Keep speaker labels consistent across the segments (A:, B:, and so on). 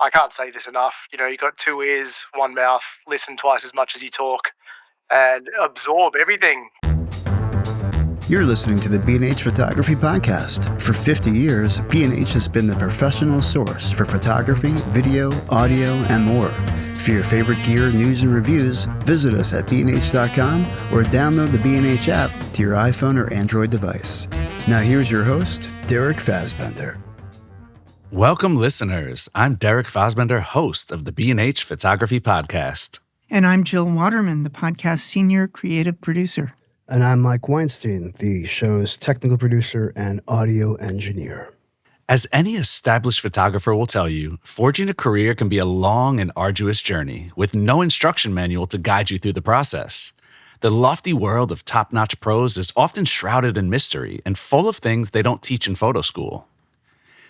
A: I can't say this enough. You got two ears, one mouth, listen twice as much as you talk, and absorb everything.
B: You're listening to the B&H Photography Podcast. For 50 years, B&H has been the professional source for photography, video, audio, and more. For your favorite gear, news, and reviews, visit us at bnh.com or download the B&H app to your iPhone or Android device. Now here's your host, Derek Fassbender.
C: Welcome, listeners. I'm Derek Fassbender, host of the B&H Photography Podcast.
D: And I'm Jill Waterman, the podcast senior creative producer.
B: And I'm Mike Weinstein, the show's technical producer and audio engineer.
C: As any established photographer will tell you, forging a career can be a long and arduous journey with no instruction manual to guide you through the process. The lofty world of top-notch pros is often shrouded in mystery and full of things they don't teach in photo school.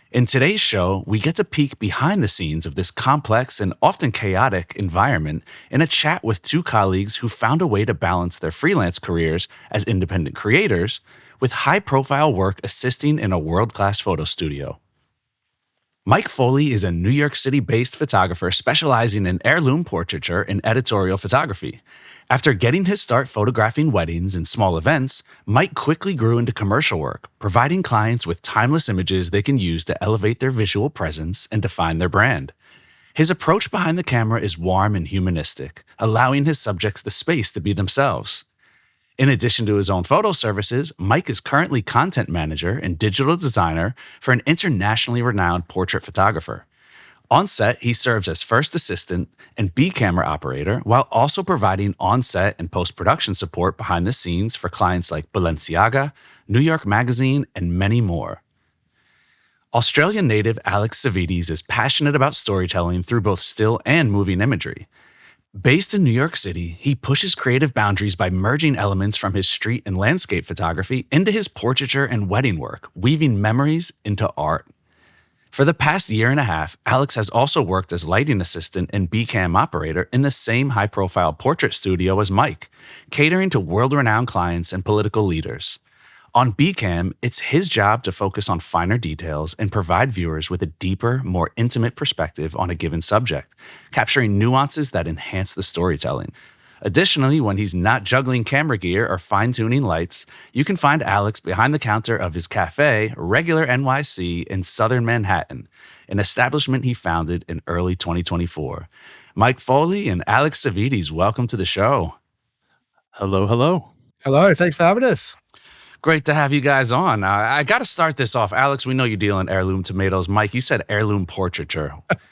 C: In today's show, we get to peek behind the scenes of this complex and often chaotic environment in a chat with two colleagues who found a way to balance their freelance careers as independent creators with high-profile work assisting in a world-class photo studio. Mike Foley is a New York City-based photographer specializing in heirloom portraiture and editorial photography. After getting his start photographing weddings and small events, Mike quickly grew into commercial work, providing clients with timeless images they can use to elevate their visual presence and define their brand. His approach behind the camera is warm and humanistic, allowing his subjects the space to be themselves. In addition to his own photo services, Mike is currently content manager and digital designer for an internationally renowned portrait photographer. On set, he serves as first assistant and B camera operator while also providing on-set and post-production support behind the scenes for clients like Balenciaga, New York Magazine, and many more. Australian native Alex Savidis is passionate about storytelling through both still and moving imagery. Based in New York City, he pushes creative boundaries by merging elements from his street and landscape photography into his portraiture and wedding work, weaving memories into art. For the past year and a half, Alex has also worked as lighting assistant and B-cam operator in the same high-profile portrait studio as Mike, catering to world-renowned clients and political leaders. On B-cam, it's his job to focus on finer details and provide viewers with a deeper, more intimate perspective on a given subject, capturing nuances that enhance the storytelling. Additionally, when he's not juggling camera gear or fine-tuning lights, you can find Alex behind the counter of his café, Regular NYC, in southern Manhattan, an establishment he founded in early 2024. Mike Foley and Alex Savidis, welcome to the show.
E: Hello, hello.
F: Hello, thanks for having us.
C: Great to have you guys on. I got to start this off. Alex, we know you deal in heirloom tomatoes. Mike, you said heirloom portraiture.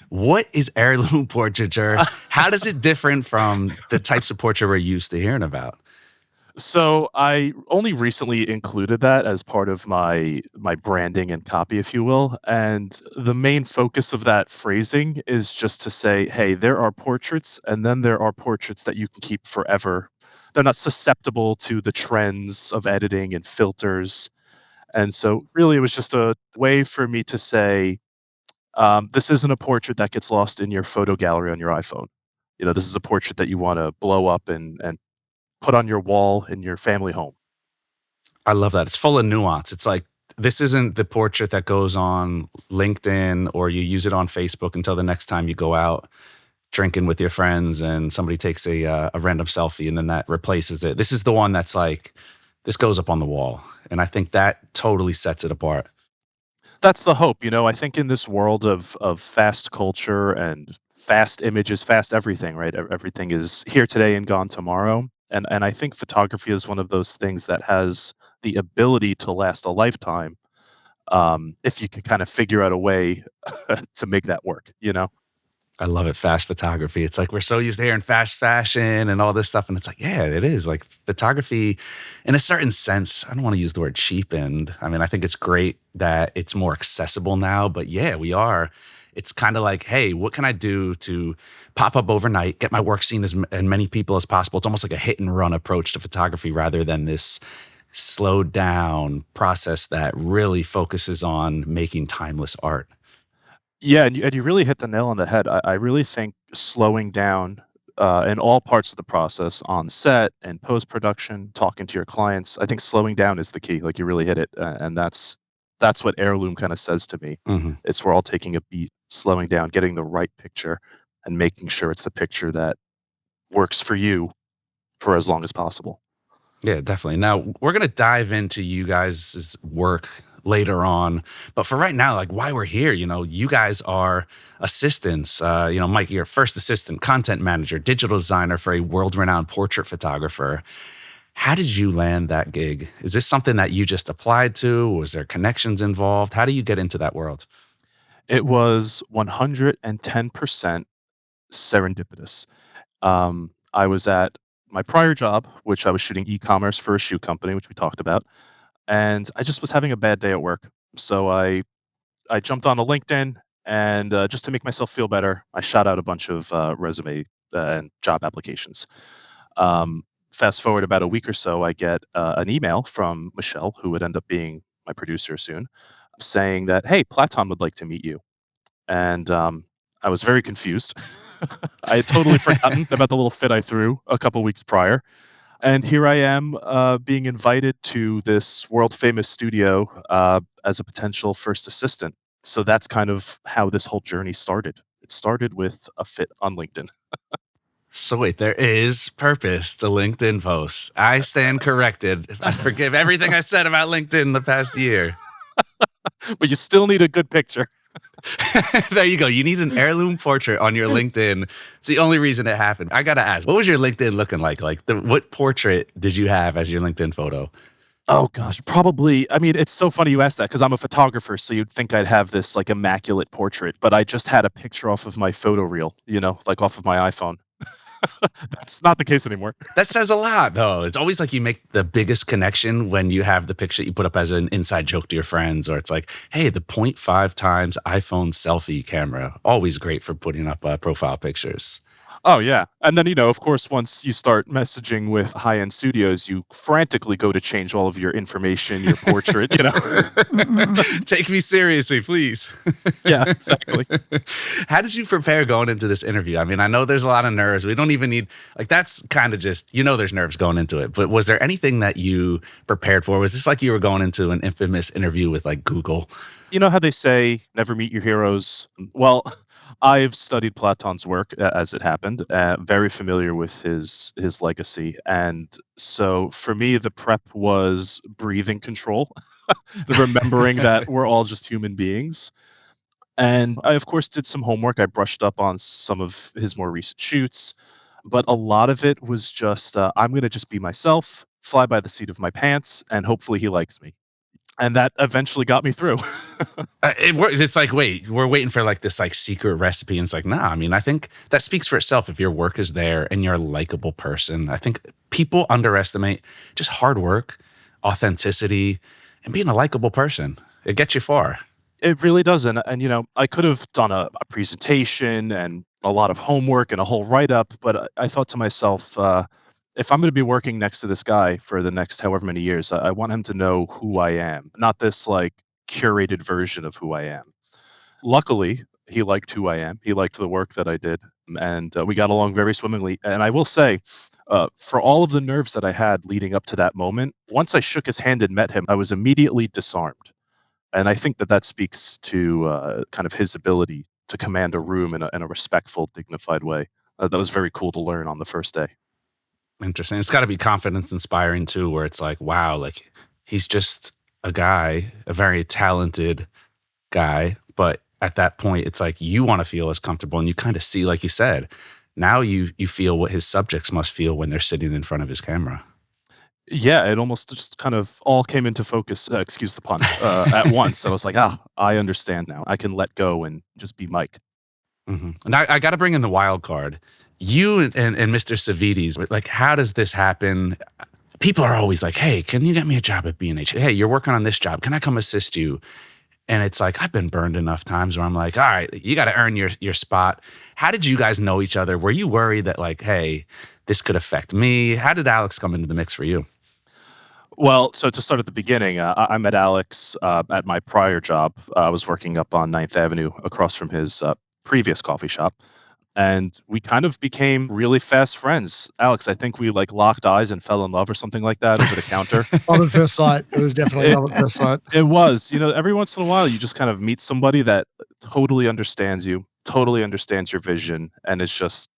C: What is heirloom portraiture? How does it different from the types of portraiture we're used to hearing about?
E: So I only recently included that as part of my branding and copy, if you will. And the main focus of that phrasing is just to say, hey, there are portraits, and then there are portraits that you can keep forever. They're not susceptible to the trends of editing and filters. And so really it was just a way for me to say, this isn't a portrait that gets lost in your photo gallery on your iPhone. You know, this is a portrait that you want to blow up and put on your wall in your family home.
C: I love that. It's full of nuance. It's like, this isn't the portrait that goes on LinkedIn or you use it on Facebook until the next time you go out drinking with your friends and somebody takes a random selfie and then that replaces it. This is the one that's like, this goes up on the wall. And I think that totally sets it apart.
E: That's the hope. You know, I think in this world of fast culture and fast images, fast everything, right? Everything is here today and gone tomorrow. And I think photography is one of those things that has the ability to last a lifetime if you can kind of figure out a way to make that work, you know?
C: I love it. Fast photography. It's like we're so used to hearing fast fashion and all this stuff. And it's like, yeah, it is. Like photography, in a certain sense, I don't want to use the word cheapened. I mean, I think it's great that it's more accessible now. But yeah, we are. It's kind of like, hey, what can I do to pop up overnight, get my work seen as many people as possible? It's almost like a hit and run approach to photography rather than this slowed down process that really focuses on making timeless art.
E: Yeah, and you really hit the nail on the head. I really think slowing down in all parts of the process, on set and post-production, talking to your clients, I think slowing down is the key. Like you really hit it. And that's That's what heirloom kind of says to me.
C: Hmm.
E: It's we're all taking a beat, slowing down, getting the right picture, and making sure it's the picture that works for you for as long as possible.
C: Yeah, definitely. Now we're gonna dive into you guys' work later on, but for right now, like why we're here, you guys are assistants. Mike, you're first assistant, content manager, digital designer for a world-renowned portrait photographer. How did you land that gig? Is this something that you just applied to? Was there connections involved? How do you get into that world?
E: It was 110% serendipitous. I was at my prior job, which I was shooting e-commerce for a shoe company, which we talked about, and I just was having a bad day at work. So I jumped onto LinkedIn, and just to make myself feel better, I shot out a bunch of resume and job applications. Fast forward about a week or so, I get an email from Michelle, who would end up being my producer soon, saying that, "Hey, Platon would like to meet you." And I was very confused. I had totally forgotten about the little fit I threw a couple weeks prior. And here I am being invited to this world famous studio as a potential first assistant. So that's kind of how this whole journey started. It started with a fit on LinkedIn.
C: So wait, there is purpose to LinkedIn posts. I stand corrected. I forgive everything I said about LinkedIn in the past year.
E: But you still need a good picture.
C: There you go. You need an heirloom portrait on your LinkedIn. It's the only reason it happened. I gotta ask, what was your LinkedIn looking like? What portrait did you have as your LinkedIn photo?
E: Oh gosh, probably. I mean, it's so funny you asked that because I'm a photographer, so you'd think I'd have this like immaculate portrait, but I just had a picture off of my photo reel, like off of my iPhone. That's not the case anymore.
C: That says a lot, though. It's always like you make the biggest connection when you have the picture you put up as an inside joke to your friends, or it's like, hey, the 0.5 times iPhone selfie camera. Always great for putting up profile pictures.
E: Oh yeah. And then, of course, once you start messaging with high-end studios, you frantically go to change all of your information, your portrait.
C: Take me seriously, please.
E: Yeah, exactly.
C: How did you prepare going into this interview? I mean, I know there's a lot of nerves. We don't even need, like, that's kind of just, there's nerves going into it. But was there anything that you prepared for? Was this like you were going into an infamous interview with like Google?
E: You know how they say never meet your heroes? Well, I've studied Platon's work as it happened, very familiar with his legacy. And so for me, the prep was breathing control, the remembering that we're all just human beings. And I, of course, did some homework. I brushed up on some of his more recent shoots, but a lot of it was just, I'm going to just be myself, fly by the seat of my pants, and hopefully he likes me. And that eventually got me through.
C: It works. It's like, wait, we're waiting for like this like secret recipe. And it's like, nah, I mean, I think that speaks for itself. If your work is there and you're a likable person, I think people underestimate just hard work, authenticity, and being a likable person. It gets you far.
E: It really does, and I could have done a presentation and a lot of homework and a whole write-up, but I thought to myself, if I'm gonna be working next to this guy for the next however many years, I want him to know who I am, not this, like, curated version of who I am. Luckily, he liked who I am, he liked the work that I did, and, we got along very swimmingly, and I will say, for all of the nerves that I had leading up to that moment, once I shook his hand and met him, I was immediately disarmed. And I think that that speaks to kind of his ability to command a room in a respectful, dignified way. That was very cool to learn on the first day.
C: Interesting. It's got to be confidence inspiring too, where it's like, wow, like he's just a guy, a very talented guy. But at that point, it's like you want to feel as comfortable and you kind of see, like you said, now you feel what his subjects must feel when they're sitting in front of his camera.
E: Yeah, it almost just kind of all came into focus, excuse the pun, at once. I was like, I understand now. I can let go and just be Mike.
C: And I got to bring in the wild card. You and Mr. Savidis, like, how does this happen? People are always like, hey, can you get me a job at B&H? Hey, you're working on this job. Can I come assist you? And it's like, I've been burned enough times where I'm like, all right, you got to earn your spot. How did you guys know each other? Were you worried that like, hey, this could affect me? How did Alex come into the mix for you?
E: Well, so to start at the beginning, I met Alex at my prior job. I was working up on Ninth Avenue across from his previous coffee shop. And we kind of became really fast friends. Alex, I think we like locked eyes and fell in love or something like that over the counter.
F: Love at first sight. It was definitely
E: It,
F: love at first sight.
E: it was, every once in a while you just kind of meet somebody that totally understands you, totally understands your vision, and is just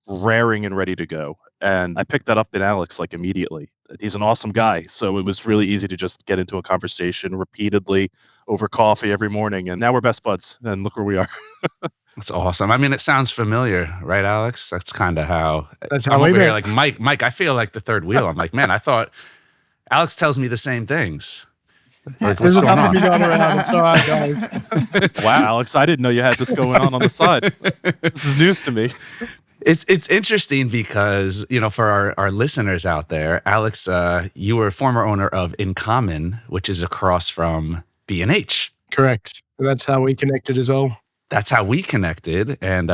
E: raring and ready to go. And I picked that up in Alex like immediately. He's an awesome guy. So it was really easy to just get into a conversation repeatedly over coffee every morning. And now we're best buds. And look where we are.
C: That's awesome. I mean, it sounds familiar, right, Alex? That's kind of how
F: That's
C: I'm
F: how we
C: over here.
F: met.
C: Like Mike, I feel like the third wheel. I'm like, man, I thought Alex tells me the same things. Like, what's
F: There's
C: going
F: enough of
C: on?
F: me going around. It's all right, guys.
E: Wow, Alex, I didn't know you had this going on the side. This is news to me.
C: It's interesting because, for our listeners out there, Alex, you were a former owner of In Common, which is across from B&H.
F: Correct. That's how we connected as well.
C: That's how we connected. And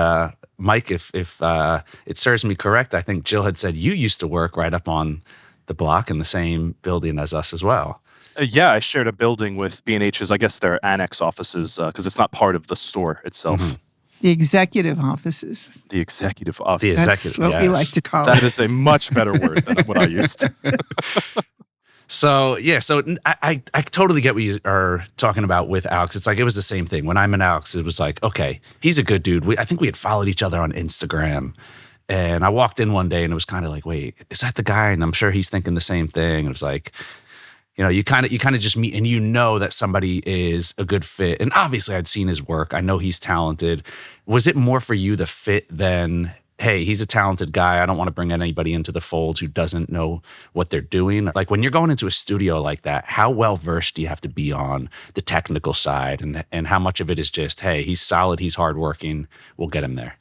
C: Mike, if it serves me correct, I think Jill had said you used to work right up on the block in the same building as us as well.
E: Yeah, I shared a building with B&H's, I guess they're annex offices, because it's not part of the store itself.
C: Mhm.
D: The executive offices.
E: The executive office.
C: The
D: That's
C: executive,
D: what we
C: yes.
D: like to call
E: That
D: it.
E: is a much better word than what I used.
C: So I totally get what you are talking about with Alex. It's like it was the same thing. When I met Alex, it was like, okay, he's a good dude. I think we had followed each other on Instagram. And I walked in one day and it was kind of like, wait, is that the guy? And I'm sure he's thinking the same thing. It was like, you kind of just meet and that somebody is a good fit. And obviously I'd seen his work. I know he's talented. Was it more for you the fit than, hey, he's a talented guy. I don't want to bring anybody into the fold who doesn't know what they're doing. Like when you're going into a studio like that, how well versed do you have to be on the technical side and how much of it is just, hey, he's solid, he's hardworking, we'll get him there?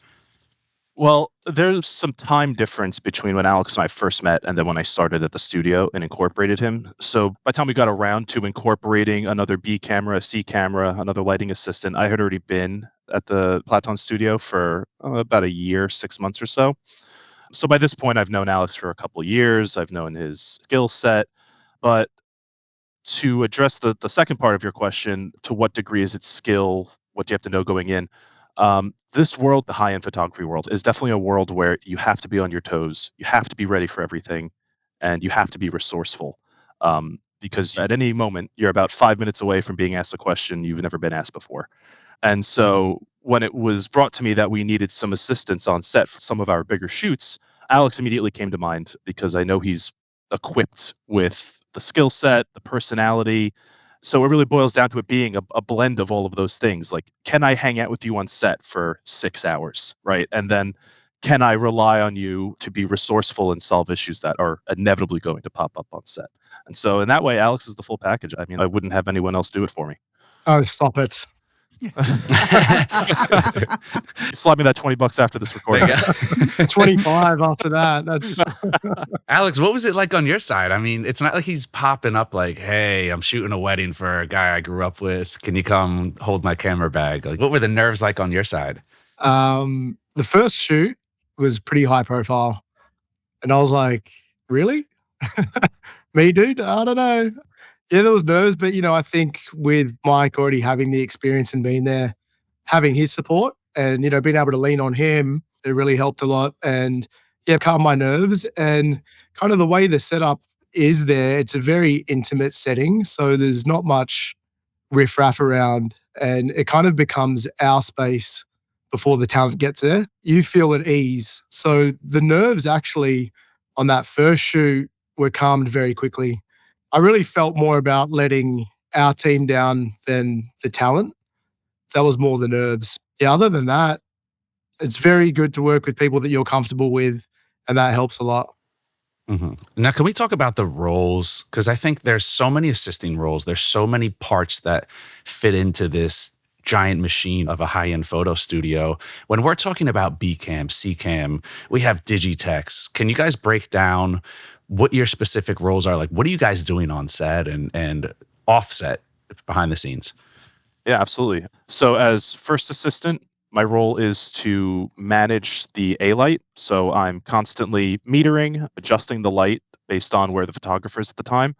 E: Well, there's some time difference between when Alex and I first met and then when I started at the studio and incorporated him. So by the time we got around to incorporating another B camera, a C camera, another lighting assistant, I had already been at the Platon studio for about a year, 6 months or so. So by this point, I've known Alex for a couple of years. I've known his skill set. But to address the second part of your question, to what degree is it skill? What do you have to know going in? This world, the high-end photography world, is definitely a world where you have to be on your toes. You have to be ready for everything, and you have to be resourceful. Because at any moment, you're about 5 minutes away from being asked a question you've never been asked before. And so when it was brought to me that we needed some assistance on set for some of our bigger shoots, Alex immediately came to mind because I know he's equipped with the skill set, the personality. So it really boils down to it being a blend of all of those things. Like, can I hang out with you on set for 6 hours, right? And then can I rely on you to be resourceful and solve issues that are inevitably going to pop up on set? And so in that way, Alex is the full package. I mean, I wouldn't have anyone else do it for me.
F: Oh, stop it.
E: Slide me that $20 after this recording.
F: 25 after that. That's
C: Alex, what was it like on your side? I mean, it's not like he's popping up like, hey, I'm shooting a wedding for a guy I grew up with. Can you come hold my camera bag? Like, what were the nerves like on your side?
F: the first shoot was pretty high profile. And I was like, really? Me, dude? I don't know. Yeah, there was nerves, but I think with Mike already having the experience and being there, having his support and being able to lean on him, it really helped a lot. And yeah, calm my nerves. And kind of the way the setup is there, it's a very intimate setting, so there's not much riffraff around, and it kind of becomes our space before the talent gets there. You feel at ease. So the nerves actually on that first shoot were calmed very quickly. I really felt more about letting our team down than the talent. That was more the nerves. Yeah, other than that, it's very good to work with people that you're comfortable with, and that helps a lot.
C: Mm-hmm. Now, can we talk about the roles? Because I think there's so many assisting roles. There's so many parts that fit into this giant machine of a high-end photo studio. When we're talking about B cam, C cam, we have digitechs. Can you guys break down what your specific roles are? Like, what are you guys doing on set and offset behind the scenes?
E: Yeah, absolutely. So as first assistant, my role is to manage the A light. So I'm constantly metering, adjusting the light based on where the photographer is at the time,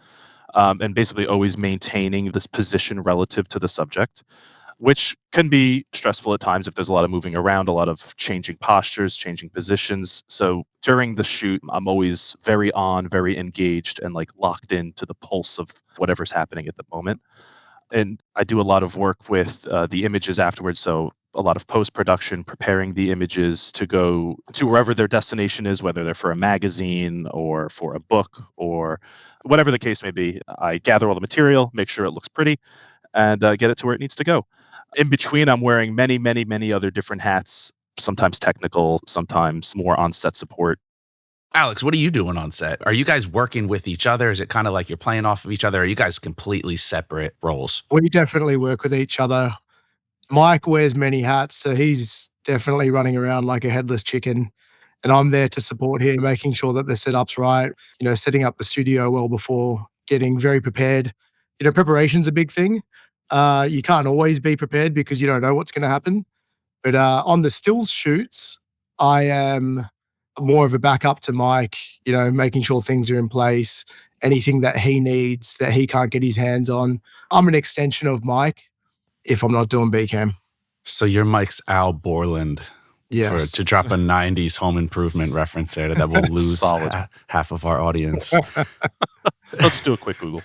E: and basically always maintaining this position relative to the subject. which can be stressful at times if there's a lot of moving around, a lot of changing postures, changing positions. So during the shoot, I'm always very on, very engaged, and like locked into the pulse of whatever's happening at the moment. And I do a lot of work with the images afterwards. So a lot of post production, preparing the images to go to wherever their destination is, whether they're for a magazine or for a book or whatever the case may be. I gather all the material, make sure it looks pretty, and get it to where it needs to go. In between, I'm wearing many, many, many other different hats, sometimes technical, sometimes more on set support.
C: Alex, what are you doing on set? Are you guys working with each other? Is it kind of like you're playing off of each other? Are you guys completely separate roles?
F: We definitely work with each other. Mike wears many hats, so he's definitely running around like a headless chicken. And I'm there to support him, making sure that the setup's right, setting up the studio well before, getting very prepared. Preparation's a big thing. You can't always be prepared because you don't know what's going to happen. But on the stills shoots, I am more of a backup to Mike, making sure things are in place, anything that he needs that he can't get his hands on. I'm an extension of Mike if I'm not doing BCam.
C: So you're Mike's Al Borland.
F: Yes.
C: To drop a 90s home improvement reference there that will lose half of our audience.
E: Let's do a quick Google.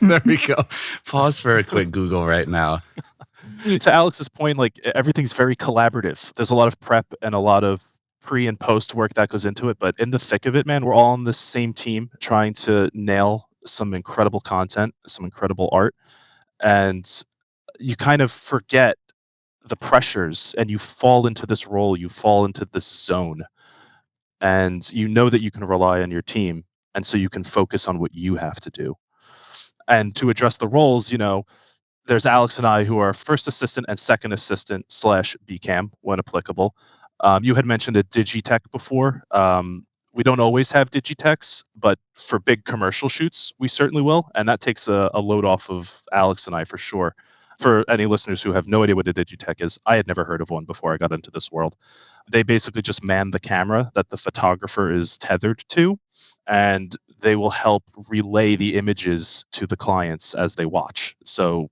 C: There we go. Pause for a quick Google right now.
E: To Alex's point, like everything's very collaborative. There's a lot of prep and a lot of pre and post work that goes into it. But in the thick of it, man, we're all on the same team trying to nail some incredible content, some incredible art. And you kind of forget the pressures and you fall into this role, you fall into this zone, and you know that you can rely on your team. And so you can focus on what you have to do. And to address the roles, there's Alex and I who are first assistant and second assistant / BCam when applicable. You had mentioned a Digitech before. We don't always have Digitechs, but for big commercial shoots, we certainly will. And that takes a load off of Alex and I for sure. For any listeners who have no idea what a Digitech is, I had never heard of one before I got into this world. They basically just man the camera that the photographer is tethered to, and they will help relay the images to the clients as they watch. So,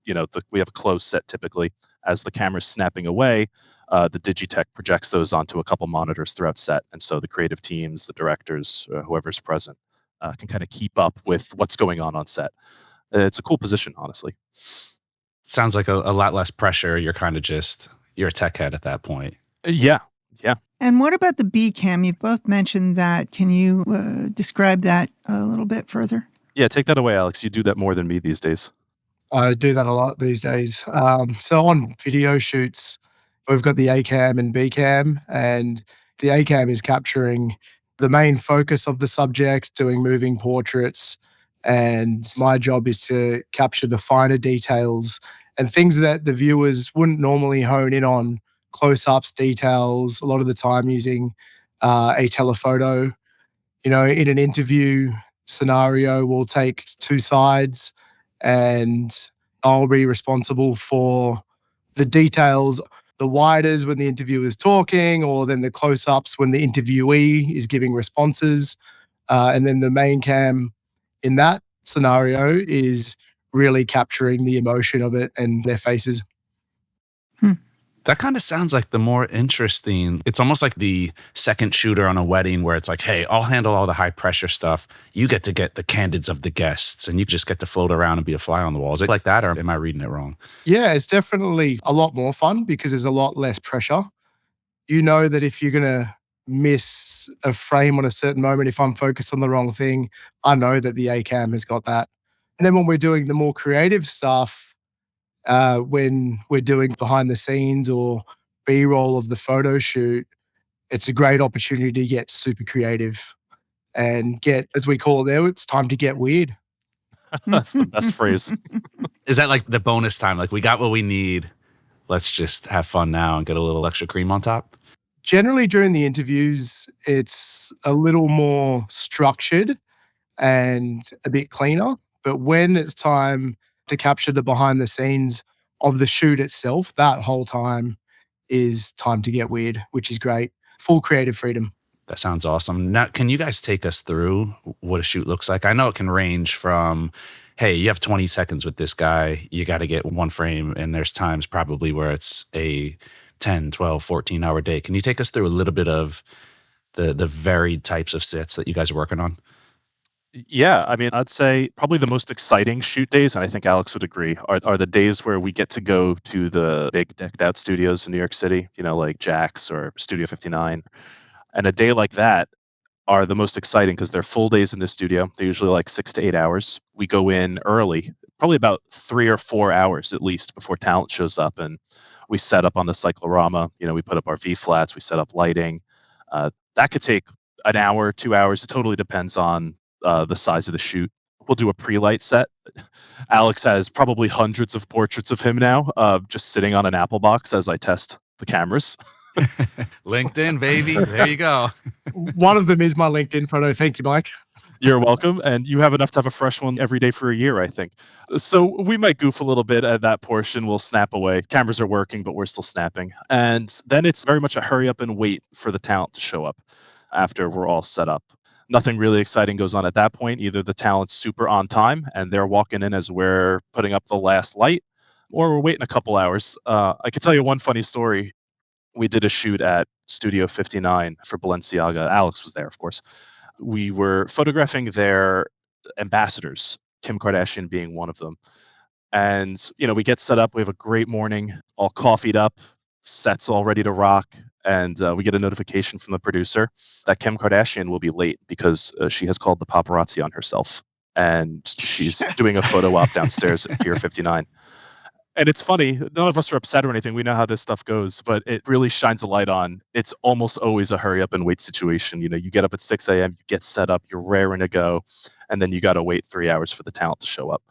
E: we have a closed set typically. As the camera's snapping away, the Digitech projects those onto a couple monitors throughout set. And so the creative teams, the directors, whoever's present, can kind of keep up with what's going on set. It's a cool position, honestly.
C: Sounds like a lot less pressure. You're kind of you're a tech head at that point.
E: Yeah.
D: And what about the BCam? You've both mentioned that. Can you describe that a little bit further?
E: Yeah, take that away, Alex. You do that more than me these days.
F: I do that a lot these days. So on video shoots, we've got the A-cam and B-cam, and the A-cam is capturing the main focus of the subject, doing moving portraits, and my job is to capture the finer details and things that the viewers wouldn't normally hone in on, close-ups, details, a lot of the time using a telephoto. In an interview scenario, we'll take two sides and I'll be responsible for the details, the widers when the interviewer is talking, or then the close-ups when the interviewee is giving responses. And then the main cam in that scenario is really capturing the emotion of it and their faces.
C: That kind of sounds like the more interesting. It's almost like the second shooter on a wedding where it's like, hey, I'll handle all the high pressure stuff. You get to get the candids of the guests and you just get to float around and be a fly on the wall. Is it like that, or am I reading it wrong?
F: Yeah, it's definitely a lot more fun because there's a lot less pressure. You know that if you're going to miss a frame on a certain moment, if I'm focused on the wrong thing, I know that the A-cam has got that. And then when we're doing the more creative stuff, when we're doing behind the scenes or B-roll of the photo shoot, it's a great opportunity to get super creative and get, as we call it there, it's time to get weird.
E: That's the best phrase.
C: Is that like the bonus time? Like, we got what we need. Let's just have fun now and get a little extra cream on top?
F: Generally, during the interviews, it's a little more structured and a bit cleaner. But when it's time to capture the behind the scenes of the shoot itself, that whole time is time to get weird, which is great. Full creative freedom.
C: That sounds awesome. Now, can you guys take us through what a shoot looks like? I know it can range from, hey, you have 20 seconds with this guy. You got to get one frame. And there's times probably where it's a 10, 12, 14-hour day. Can you take us through a little bit of the varied types of sits that you guys are working on?
E: Yeah, I mean, I'd say probably the most exciting shoot days, and I think Alex would agree, are the days where we get to go to the big decked out studios in New York City, like Jack's or Studio 59. And a day like that are the most exciting because they're full days in the studio. They're usually like 6 to 8 hours. We go in early, probably about 3 or 4 hours at least before talent shows up, and we set up on the cyclorama. We put up our V flats, we set up lighting. That could take an hour, 2 hours. It totally depends on the size of the shoot. We'll do a pre-light set. Alex has probably hundreds of portraits of him now, just sitting on an Apple box as I test the cameras.
C: LinkedIn, baby. There you go.
F: One of them is my LinkedIn photo. Thank you, Mike.
E: You're welcome. And you have enough to have a fresh one every day for a year, I think. So we might goof a little bit at that portion. We'll snap away. Cameras are working, but we're still snapping. And then it's very much a hurry up and wait for the talent to show up after we're all set up. Nothing really exciting goes on at that point. Either the talent's super on time and they're walking in as we're putting up the last light, or we're waiting a couple hours. I could tell you one funny story. We did a shoot at Studio 59 for Balenciaga. Alex was there, of course. We were photographing their ambassadors, Kim Kardashian being one of them. And, we get set up. We have a great morning, all coffeeed up, sets all ready to rock. And we get a notification from the producer that Kim Kardashian will be late because she has called the paparazzi on herself. And she's doing a photo op downstairs at Pier 59. And it's funny, none of us are upset or anything. We know how this stuff goes, but it really shines a light on it's almost always a hurry up and wait situation. You get up at 6 a.m., you get set up, you're raring to go, and then you got to wait 3 hours for the talent to show up.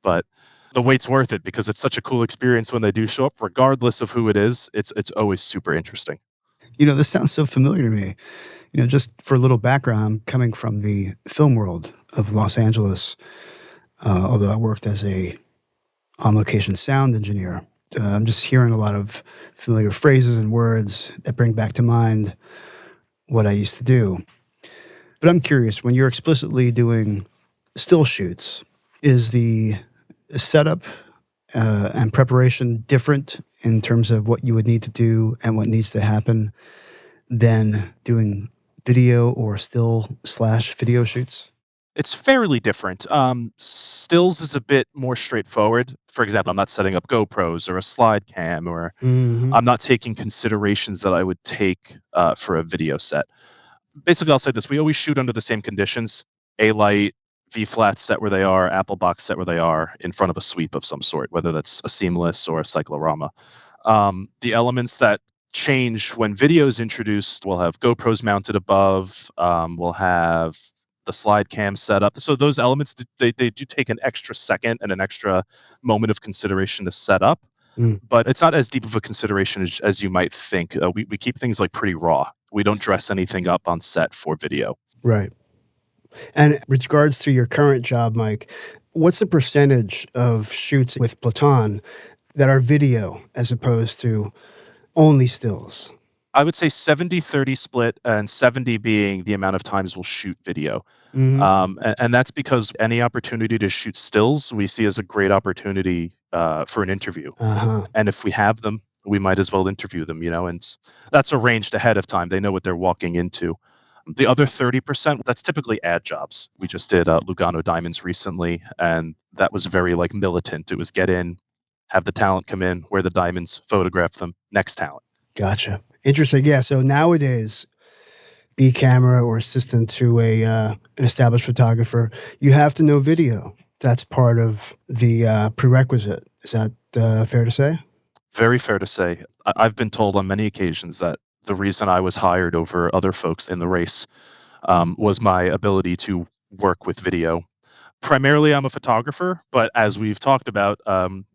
E: But the wait's worth it because it's such a cool experience when they do show up, regardless of who it is. It's always super interesting.
B: This sounds so familiar to me. Just for a little background, coming from the film world of Los Angeles, although I worked as a on-location sound engineer, I'm just hearing a lot of familiar phrases and words that bring back to mind what I used to do. But I'm curious, when you're explicitly doing still shoots, is the setup and preparation different in terms of what you would need to do and what needs to happen than doing video or still/video shoots?
E: It's fairly different. Stills is a bit more straightforward. For example, I'm not setting up GoPros or a slide cam, or
B: Mm-hmm.
E: I'm not taking considerations that I would take for a video set. Basically, I'll say this. We always shoot under the same conditions. A-light, V-flat set where they are, Apple box set where they are, in front of a sweep of some sort, whether that's a seamless or a cyclorama. The elements that change when video is introduced, we'll have GoPros mounted above, we'll have the slide cam set up. So those elements, they do take an extra second and an extra moment of consideration to set up. But it's not as deep of a consideration as you might think. We keep things like pretty raw. We don't dress anything up on set for video.
B: Right. And with regards to your current job, Mike, what's the percentage of shoots with Platon that are video as opposed to only stills?
E: I would say 70-30 split, and 70 being the amount of times we'll shoot video.
B: Mm-hmm.
E: And that's because any opportunity to shoot stills we see as a great opportunity for an interview.
B: Uh-huh.
E: And if we have them, we might as well interview them, and that's arranged ahead of time. They know what they're walking into. The other 30%, that's typically ad jobs. We just did Lugano Diamonds recently, and that was very militant. It was get in, have the talent come in, wear the diamonds, photograph them, next talent.
B: Gotcha. Interesting. Yeah. So nowadays, be camera or assistant to an established photographer, you have to know video. That's part of the prerequisite. Is that fair to say?
E: Very fair to say. I've been told on many occasions that the reason I was hired over other folks in the race was my ability to work with video. Primarily, I'm a photographer, but as we've talked about,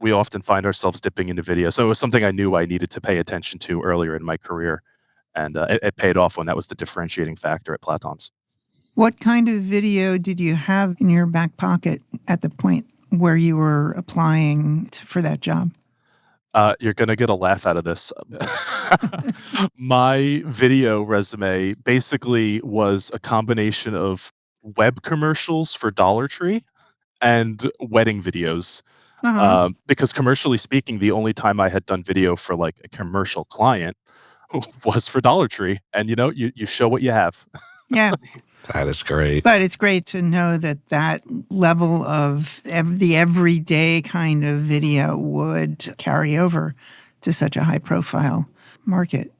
E: we often find ourselves dipping into video. So it was something I knew I needed to pay attention to earlier in my career, and it paid off when that was the differentiating factor at Platon's.
D: What kind of video did you have in your back pocket at the point where you were applying for that job?
E: You're going to get a laugh out of this. My video resume basically was a combination of web commercials for Dollar Tree and wedding videos.
D: Uh-huh.
E: Because commercially speaking, the only time I had done video for like a commercial client was for Dollar Tree. And you show what you have.
D: Yeah.
C: That is great.
D: But it's great to know that that level of the everyday kind of video would carry over to such a high profile market.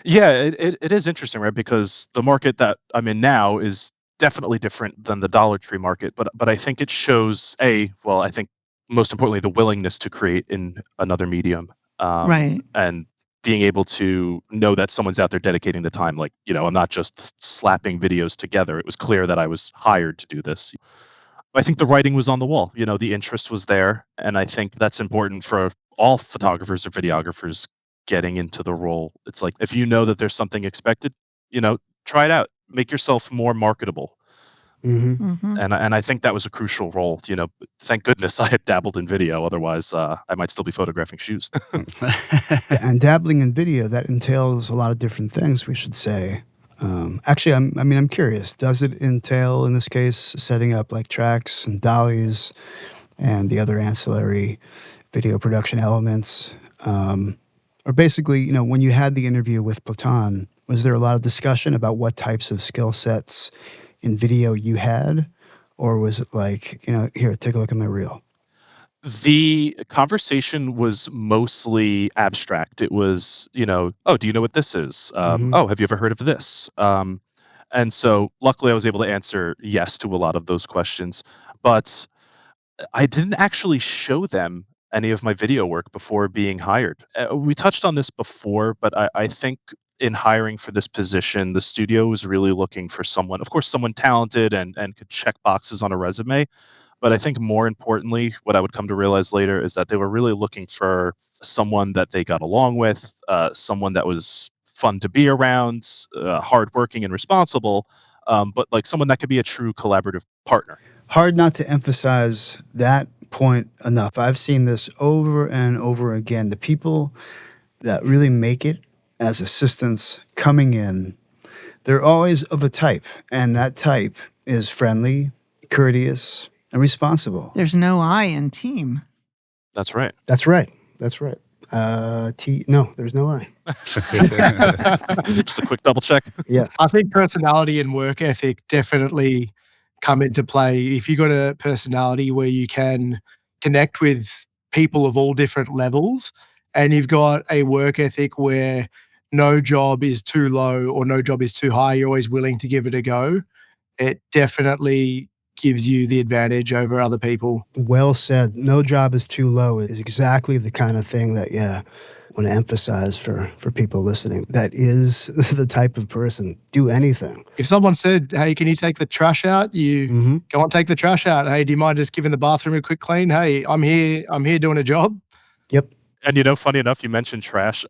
E: Yeah, it is interesting, right? Because the market that I'm in now is definitely different than the Dollar Tree market. But I think it shows I think most importantly, the willingness to create in another medium,
D: Right.
E: and being able to know that someone's out there dedicating the time. Like, I'm not just slapping videos together. It was clear that I was hired to do this. I think the writing was on the wall. The interest was there, and I think that's important for all photographers or videographers getting into the role. It's like, if you know that there's something expected, try it out. Make yourself more marketable.
B: Hmm.
D: Hmm.
E: And I think that was a crucial role. Thank goodness I had dabbled in video. Otherwise, I might still be photographing shoes.
B: And dabbling in video, that entails a lot of different things, we should say. Actually, I'm curious. Does it entail, in this case, setting up like tracks and dollies and the other ancillary video production elements? Or basically, when you had the interview with Platon, was there a lot of discussion about what types of skill sets in video you had? Or was it like, here, take a look at my reel?
E: The conversation was mostly abstract. It was, oh, do you know what this is?
B: Mhm.
E: Oh, have you ever heard of this? And so luckily I was able to answer yes to a lot of those questions. But I didn't actually show them any of my video work before being hired. We touched on this before, but I think in hiring for this position, the studio was really looking for someone, of course, someone talented and could check boxes on a resume. But I think more importantly, what I would come to realize later is that they were really looking for someone that they got along with, someone that was fun to be around, hardworking and responsible, but like someone that could be a true collaborative partner.
B: Hard not to emphasize that point enough. I've seen this over and over again. The people that really make it as assistants coming in, they're always of a type, and that type is friendly, courteous, and responsible.
D: There's no I in team.
E: That's right.
B: That's right. That's right. No, there's no I.
E: Just a quick double check.
B: Yeah.
F: I think personality and work ethic definitely come into play. If you got a personality where you can connect with people of all different levels, and you've got a work ethic where no job is too low or no job is too high, you're always willing to give it a go, it definitely gives you the advantage over other people.
B: Well said. No job is too low is exactly the kind of thing that, I want to emphasize for people listening. That is the type of person. Do anything.
F: If someone said, hey, can you take the trash out? You go on, take the trash out. Hey, do you mind just giving the bathroom a quick clean? Hey, I'm here doing a job.
B: Yep.
E: And funny enough, you mentioned trash,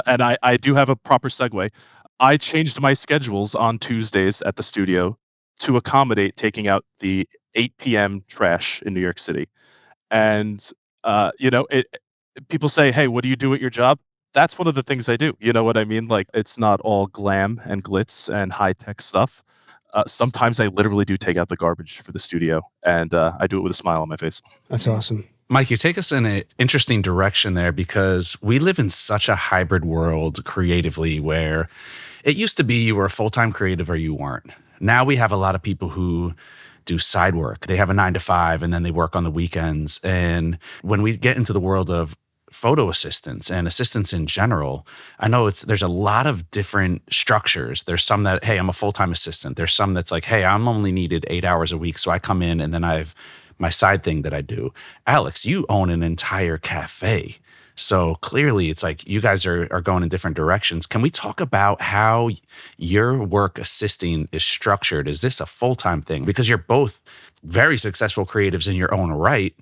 E: and I do have a proper segue. I changed my schedules on Tuesdays at the studio to accommodate taking out the 8 p.m. trash in New York City. And, people say, hey, what do you do at your job? That's one of the things I do. You know what I mean? Like, it's not all glam and glitz and high-tech stuff. Sometimes I literally do take out the garbage for the studio, and I do it with a smile on my face.
B: That's awesome.
C: Mike, you take us in an interesting direction there because we live in such a hybrid world creatively where it used to be you were a full-time creative or you weren't. Now we have a lot of people who do side work. They have a 9 to 5 and then they work on the weekends. And when we get into the world of photo assistants and assistants in general, I know there's a lot of different structures. There's some that, hey, I'm a full-time assistant. There's some that's like, hey, I'm only needed 8 hours a week. So I come in and then I've my side thing that I do. Alex, you own an entire cafe. So clearly it's like you guys are going in different directions. Can we talk about how your work assisting is structured? Is this a full-time thing? Because you're both very successful creatives in your own right.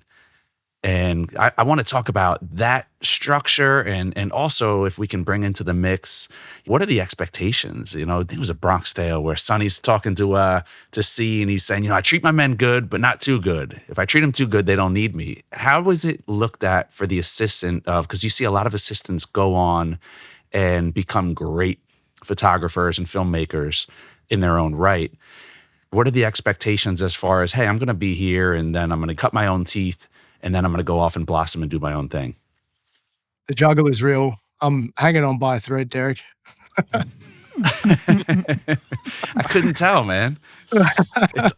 C: And I want to talk about that structure and also if we can bring into the mix, what are the expectations? You know, there was a Bronx Tale where Sonny's talking to C and he's saying, I treat my men good, but not too good. If I treat them too good, they don't need me. How was it looked at for the assistant because you see a lot of assistants go on and become great photographers and filmmakers in their own right. What are the expectations as far as, hey, I'm going to be here and then I'm going to cut my own teeth and then I'm going to go off and blossom and do my own thing?
F: The juggle is real. I'm hanging on by a thread, Derek.
C: I couldn't tell, man.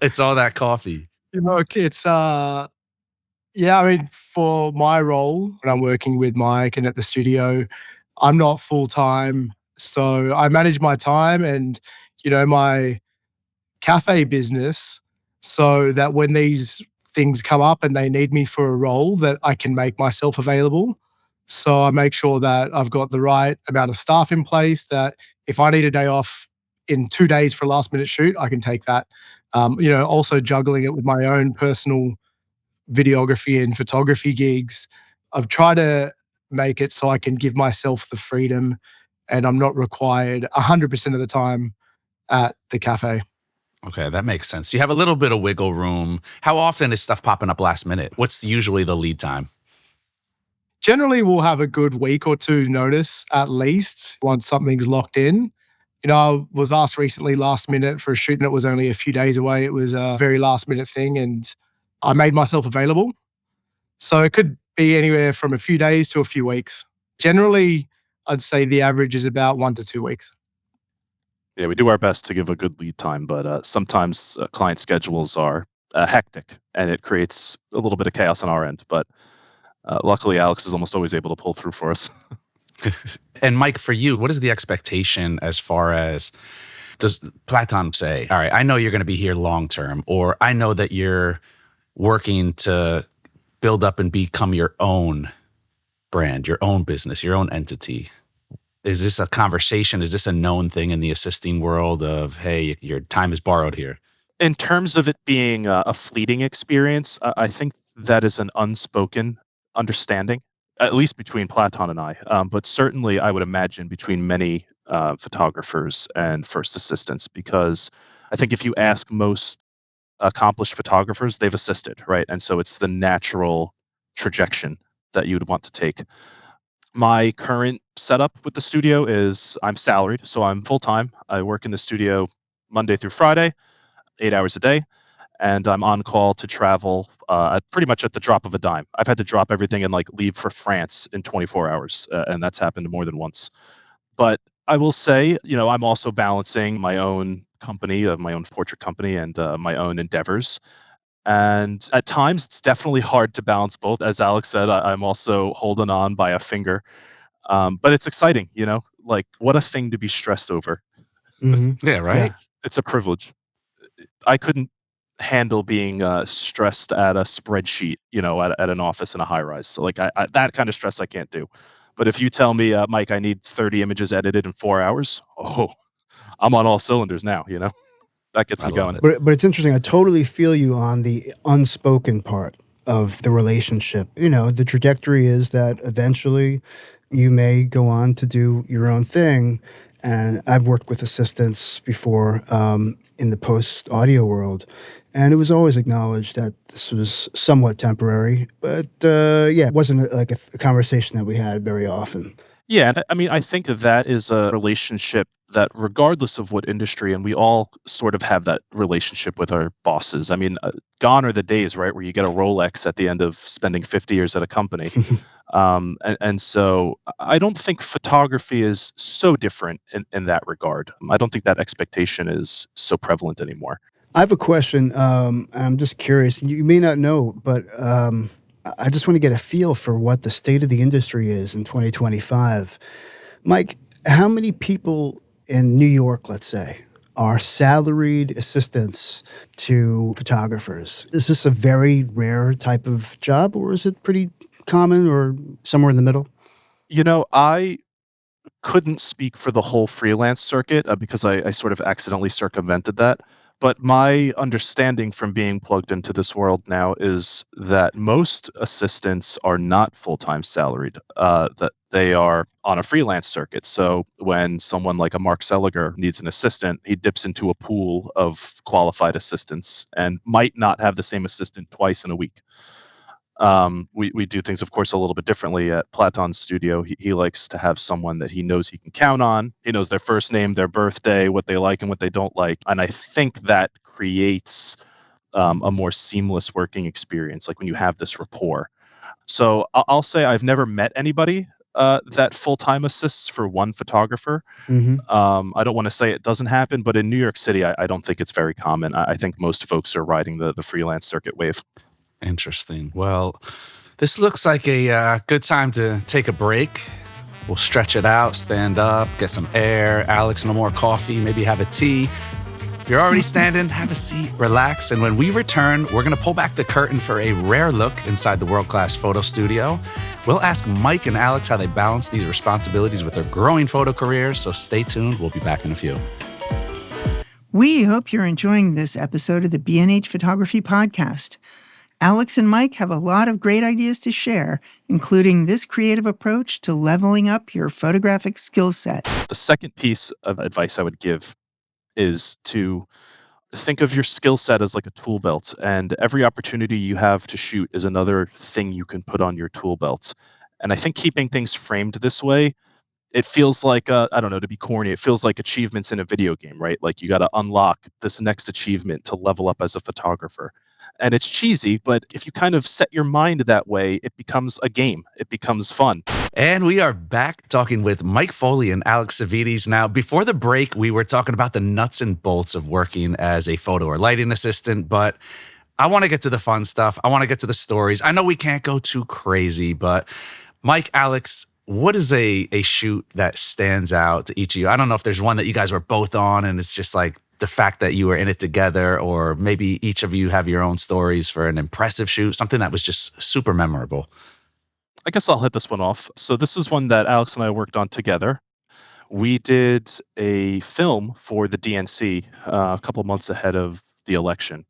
C: It's all that coffee.
F: Look, it's yeah, I mean, for my role when I'm working with Mike and at the studio, I'm not full time. So I manage my time and, my cafe business so that when these things come up and they need me for a role that I can make myself available. So I make sure that I've got the right amount of staff in place that if I need a day off in 2 days for a last minute shoot, I can take that. Also juggling it with my own personal videography and photography gigs. I've tried to make it so I can give myself the freedom and I'm not required 100% of the time at the cafe.
C: Okay, that makes sense. You have a little bit of wiggle room. How often is stuff popping up last minute? What's usually the lead time?
F: Generally, we'll have a good week or two notice at least once something's locked in. I was asked recently last minute for a shoot that was only a few days away. It was a very last minute thing and I made myself available. So it could be anywhere from a few days to a few weeks. Generally, I'd say the average is about 1 to 2 weeks.
E: Yeah, we do our best to give a good lead time, but sometimes client schedules are hectic and it creates a little bit of chaos on our end. But luckily, Alex is almost always able to pull through for us.
C: And Mike, for you, what is the expectation as far as, does Platon say, all right, I know you're going to be here long term, or I know that you're working to build up and become your own brand, your own business, your own entity? Is this a conversation? Is this a known thing in the assisting world of, hey, your time is borrowed here?
E: In terms of it being a fleeting experience, I think that is an unspoken understanding, at least between Platon and I. But certainly, I would imagine between many photographers and first assistants, because I think if you ask most accomplished photographers, they've assisted, right? And so it's the natural trajectory that you would want to take. My current setup with the studio is I'm salaried, so I'm full time. I work in the studio Monday through Friday, 8 hours a day, and I'm on call to travel pretty much at the drop of a dime. I've had to drop everything and leave for France in 24 hours, and that's happened more than once. But I will say, I'm also balancing my own company, my own portrait company, and my own endeavors. And at times, it's definitely hard to balance both. As Alex said, I'm also holding on by a finger. But it's exciting, what a thing to be stressed over.
C: Yeah, right?
E: It's a privilege. I couldn't handle being stressed at a spreadsheet, at an office in a high rise. So, that kind of stress I can't do. But if you tell me, Mike, I need 30 images edited in 4 hours, oh, I'm on all cylinders now, That gets
C: I
E: me
C: love
E: going.
C: it.
B: But it's interesting. I totally feel you on the unspoken part of the relationship. The trajectory is that eventually you may go on to do your own thing. And I've worked with assistants before in the post audio world. And it was always acknowledged that this was somewhat temporary. But it wasn't like a conversation that we had very often.
E: Yeah, and I mean, I think that is a relationship that, regardless of what industry, and we all sort of have that relationship with our bosses. I mean, gone are the days, right, where you get a Rolex at the end of spending 50 years at a company. And so I don't think photography is so different in that regard. I don't think that expectation is so prevalent anymore.
B: I have a question. I'm just curious. You may not know, but I just want to get a feel for what the state of the industry is in 2025. Mike, how many people in New York, let's say, are salaried assistants to photographers? Is this a very rare type of job, or is it pretty common or somewhere in the middle?
E: I couldn't speak for the whole freelance circuit because I sort of accidentally circumvented that. But my understanding from being plugged into this world now is that most assistants are not full-time salaried, that they are on a freelance circuit. So when someone like a Mark Seliger needs an assistant, he dips into a pool of qualified assistants and might not have the same assistant twice in a week. We do things, of course, a little bit differently at Platon's studio. He likes to have someone that he knows he can count on. He knows their first name, their birthday, what they like and what they don't like. And I think that creates a more seamless working experience, like when you have this rapport. So I'll say I've never met anybody that full-time assists for one photographer.
B: Mm-hmm.
E: I don't want to say it doesn't happen, but in New York City, I don't think it's very common. I think most folks are riding the freelance circuit wave.
C: Interesting. Well, this looks like a good time to take a break. We'll stretch it out, stand up, get some air. Alex, no more coffee, maybe have a tea. If you're already standing, have a seat, relax. And when we return, we're going to pull back the curtain for a rare look inside the world-class photo studio. We'll ask Mike and Alex how they balance these responsibilities with their growing photo careers. So stay tuned. We'll be back in a few.
D: We hope you're enjoying this episode of the B&H Photography Podcast. Alex and Mike have a lot of great ideas to share, including this creative approach to leveling up your photographic skill set.
E: The second piece of advice I would give is to think of your skill set as like a tool belt, and every opportunity you have to shoot is another thing you can put on your tool belt. And I think keeping things framed this way, it feels like, I don't know, to be corny, it feels like achievements in a video game, right? Like you got to unlock this next achievement to level up as a photographer. And it's cheesy, but if you kind of set your mind that way, it becomes a game. It becomes fun.
C: And we are back talking with Mike Foley and Alex Savidis. Now, before the break, we were talking about the nuts and bolts of working as a photo or lighting assistant, but I want to get to the fun stuff. I want to get to the stories. I know we can't go too crazy, but Mike, Alex, what is a shoot that stands out to each of you? I don't know if there's one that you guys were both on and it's just like the fact that you were in it together, or maybe each of you have your own stories for an impressive shoot, something that was just super memorable.
E: I guess I'll hit this one off. So this is one that Alex and I worked on together. We did a film for the DNC a couple months ahead of the election.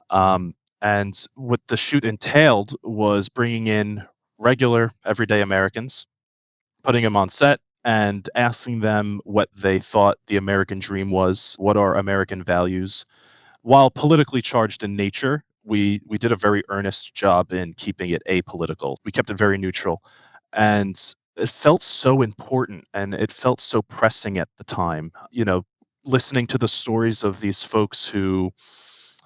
E: And what the shoot entailed was bringing in regular, everyday Americans, putting them on set, and asking them what they thought the American dream was, what are American values. While politically charged in nature, we did a very earnest job in keeping it apolitical. We kept it very neutral. And it felt so important and it felt so pressing at the time. You know, listening to the stories of these folks who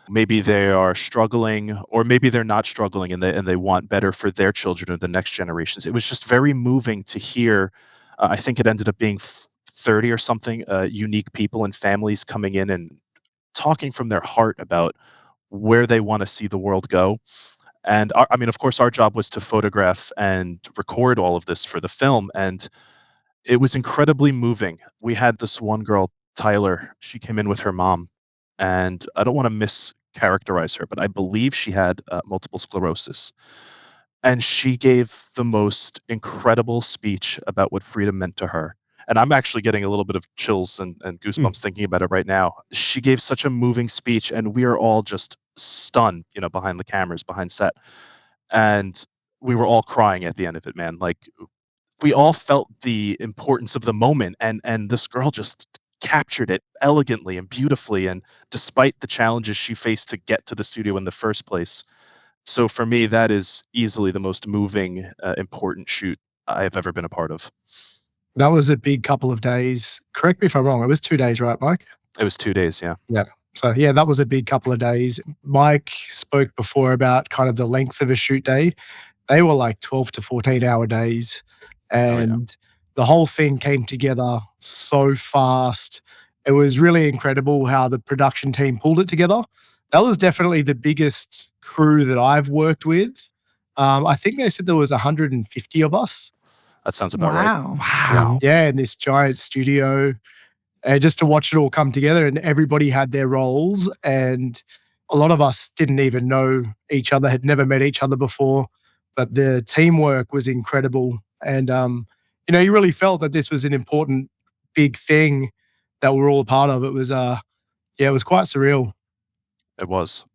E: maybe they are struggling or maybe they're not struggling and they want better for their children or the next generations. It was just very moving to hear. I think it ended up being 30 or something unique people and families coming in and talking from their heart about where they want to see the world go. And I mean, of course, our job was to photograph and record all of this for the film. And it was incredibly moving. We had this one girl, Tyler, she came in with her mom. And I don't want to mischaracterize her, but I believe she had multiple sclerosis. And she gave the most incredible speech about what freedom meant to her. And I'm actually getting a little bit of chills and goosebumps thinking about it right now. She gave such a moving speech, and we are all just stunned, you know, behind the cameras, behind set. And we were all crying at the end of it, man. Like we all felt the importance of the moment, and this girl just captured it elegantly and beautifully. And despite the challenges she faced to get to the studio in the first place. So for me, that is easily the most moving, important shoot I have ever been a part of.
F: That was a big couple of days. Correct me if I'm wrong. It was 2 days, right, Mike?
E: It was 2 days, yeah.
F: Yeah. So, yeah, that was a big couple of days. Mike spoke before about kind of the length of a shoot day. They were like 12 to 14-hour days. And the whole thing came together so fast. It was really incredible how the production team pulled it together. That was definitely the biggest crew that I've worked with. I think they said there was 150 of us.
E: That sounds about right.
D: Wow.
F: Yeah, in this giant studio. And just to watch it all come together, and everybody had their roles, and a lot of us didn't even know each other, had never met each other before, but the teamwork was incredible. And, you know, you really felt that this was an important, big thing that we're all a part of. It was, it was quite surreal.
E: It was.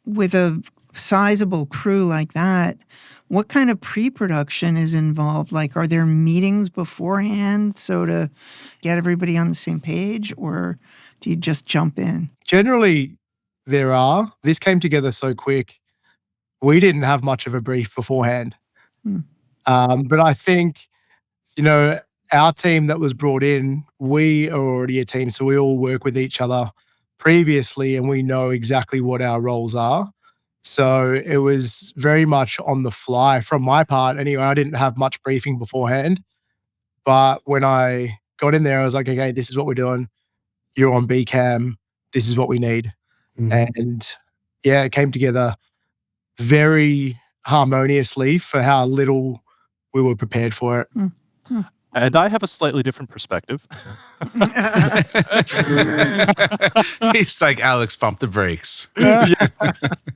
D: With a sizable crew like that, what kind of pre-production is involved? Like, are there meetings beforehand so to get everybody on the same page, or do you just jump in?
F: Generally, there are. This came together so quick. we didn't have much of a brief beforehand.
D: Hmm.
F: But I think, you know, our team that was brought in, we are already a team, so we all work with each other previously and we know exactly what our roles are. So it was very much on the fly from my part. Anyway, I didn't have much briefing beforehand. But when I got in there, I was like, okay, this is what we're doing. You're on BCAM. This is what we need.
B: Mhm.
F: And yeah, it came together very harmoniously for how little we were prepared for it.
E: And I have a slightly different perspective.
C: He's like, Alex, pump the brakes.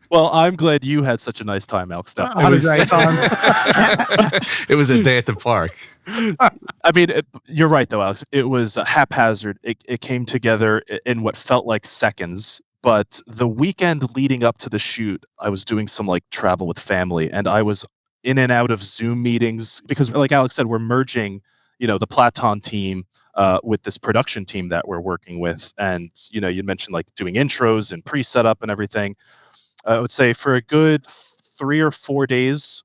E: Well, I'm glad you had such a nice time, Alex.
F: I had a great time.
C: It was a day at the park.
E: I mean, you're right, though, Alex. It was haphazard. It came together in what felt like seconds. But the weekend leading up to the shoot, I was doing some like travel with family, and I was in and out of Zoom meetings because, like Alex said, we're merging, the Platon team with this production team that we're working with. And, you mentioned like doing intros and pre-setup and everything. I would say for a good 3 or 4 days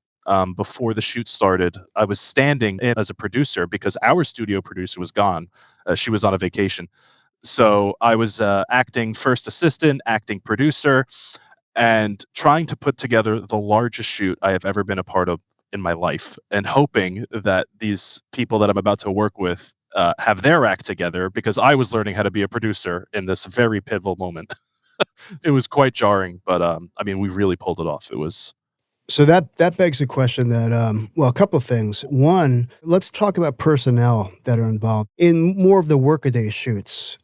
E: before the shoot started, I was standing in as a producer because our studio producer was gone. She was on a vacation. So I was acting first assistant, acting producer, and trying to put together the largest shoot I have ever been a part of in my life, and hoping that these people that I'm about to work with have their act together because I was learning how to be a producer in this very pivotal moment. It was quite jarring, but I mean, we really pulled it off. It was
B: So that begs the question that, well, a couple of things. One, let's talk about personnel that are involved in more of the workaday shoots.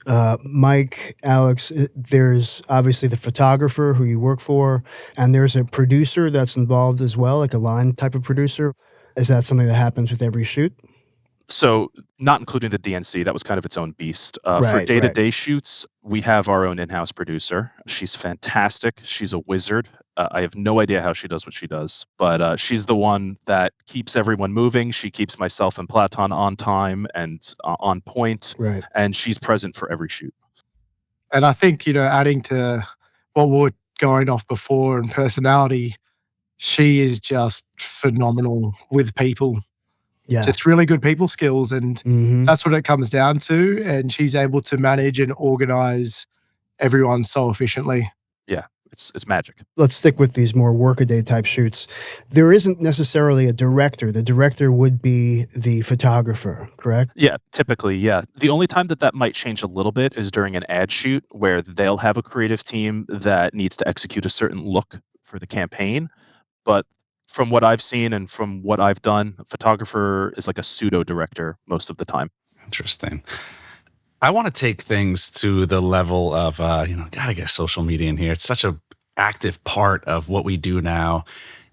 B: Mike, Alex, there's obviously the photographer who you work for, and there's a producer that's involved as well, like a line type of producer. Is that something that happens with every shoot?
E: so not including the DNC. That was kind of its own beast. For
B: Right,
E: day-to-day shoots, we have our own in-house producer. She's fantastic. She's a wizard. I have no idea how she does what she does, but she's the one that keeps everyone moving. She keeps myself and Platon on time and on point,
B: right.
E: and she's present for every shoot.
F: And I think, adding to what we were going off before and personality, she is just phenomenal with people.
B: Yeah.
F: Just really good people skills. And
B: Mhm.
F: that's what it comes down to. And she's able to manage and organize everyone so efficiently.
E: Yeah, it's magic.
B: Let's stick with these more workaday type shoots. There isn't necessarily a director. The director would be the photographer, correct?
E: Yeah, typically, yeah. The only time that might change a little bit is during an ad shoot where they'll have a creative team that needs to execute a certain look for the campaign. But from what I've seen and from what I've done, a photographer is like a pseudo director most of the time.
C: Interesting. I want to take things to the level of, gotta get social media in here. It's such a active part of what we do now.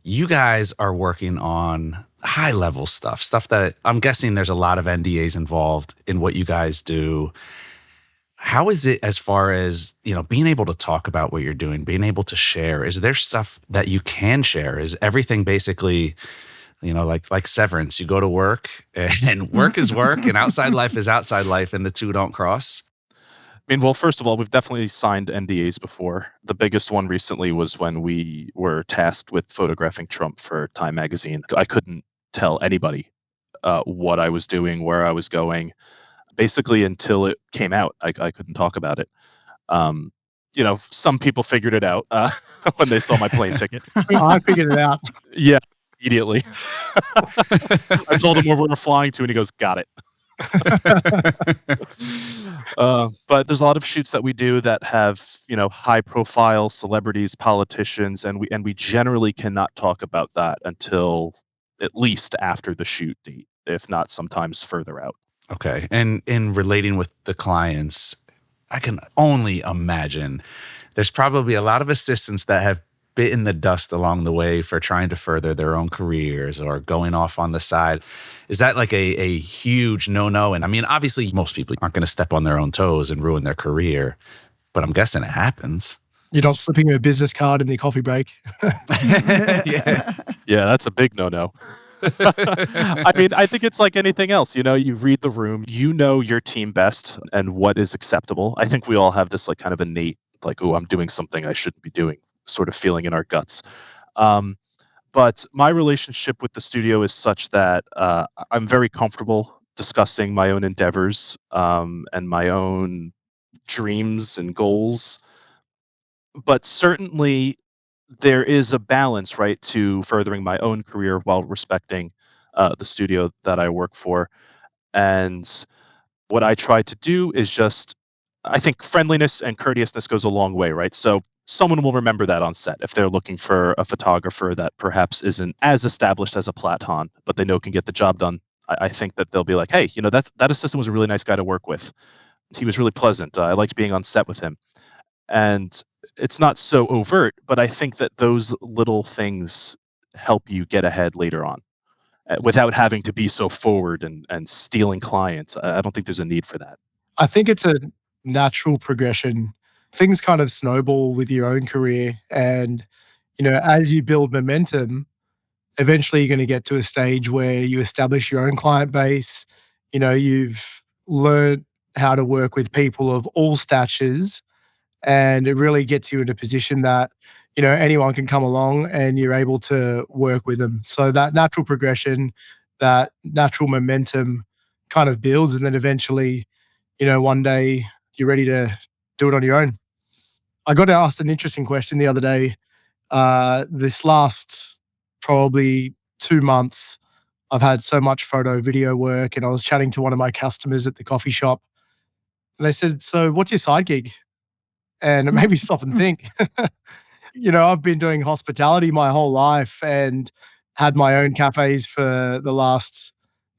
C: You guys are working on high level stuff that I'm guessing there's a lot of NDAs involved in what you guys do. How is it as far as, being able to talk about what you're doing, being able to share? Is there stuff that you can share? Is everything basically, like Severance, you go to work and work is work and outside life is outside life and the two don't cross?
E: I mean, well, first of all, we've definitely signed NDAs before. The biggest one recently was when we were tasked with photographing Trump for Time magazine. I couldn't tell anybody what I was doing, where I was going. Basically, until it came out, I couldn't talk about it. Some people figured it out when they saw my plane ticket.
F: I figured it out.
E: Yeah, immediately. I told him where we were flying to, and he goes, "Got it." But there's a lot of shoots that we do that have, high-profile celebrities, politicians, and we generally cannot talk about that until at least after the shoot date, if not sometimes further out.
C: Okay. And in relating with the clients, I can only imagine there's probably a lot of assistants that have bitten the dust along the way for trying to further their own careers or going off on the side. Is that like a huge no-no? And I mean, obviously, most people aren't going to step on their own toes and ruin their career, but I'm guessing it happens.
F: You're not slipping a business card in the coffee break.
C: Yeah.
E: Yeah, that's a big no-no. I mean, I think it's like anything else. You read the room, you know your team best and what is acceptable. I think we all have this like kind of innate, like, oh, I'm doing something I shouldn't be doing sort of feeling in our guts. But my relationship with the studio is such that I'm very comfortable discussing my own endeavors and my own dreams and goals. But certainly there is a balance, right, to furthering my own career while respecting the studio that I work for. And what I try to do is just, I think friendliness and courteousness goes a long way, right? So someone will remember that on set if they're looking for a photographer that perhaps isn't as established as a Platon, but they know can get the job done. I think that they'll be like, hey, that assistant was a really nice guy to work with. He was really pleasant. I liked being on set with him. And it's not so overt, but I think that those little things help you get ahead later on without having to be so forward and stealing clients. I don't think there's a need for that.
F: I think it's a natural progression. Things kind of snowball with your own career. And, as you build momentum, eventually you're going to get to a stage where you establish your own client base. You've learned how to work with people of all statures, and it really gets you in a position that, anyone can come along and you're able to work with them. So that natural progression, that natural momentum kind of builds. And then eventually, one day you're ready to do it on your own. I got asked an interesting question the other day. This last probably 2 months, I've had so much photo video work, and I was chatting to one of my customers at the coffee shop, and they said, "So what's your side gig?" And it made me stop and think. I've been doing hospitality my whole life and had my own cafes for the last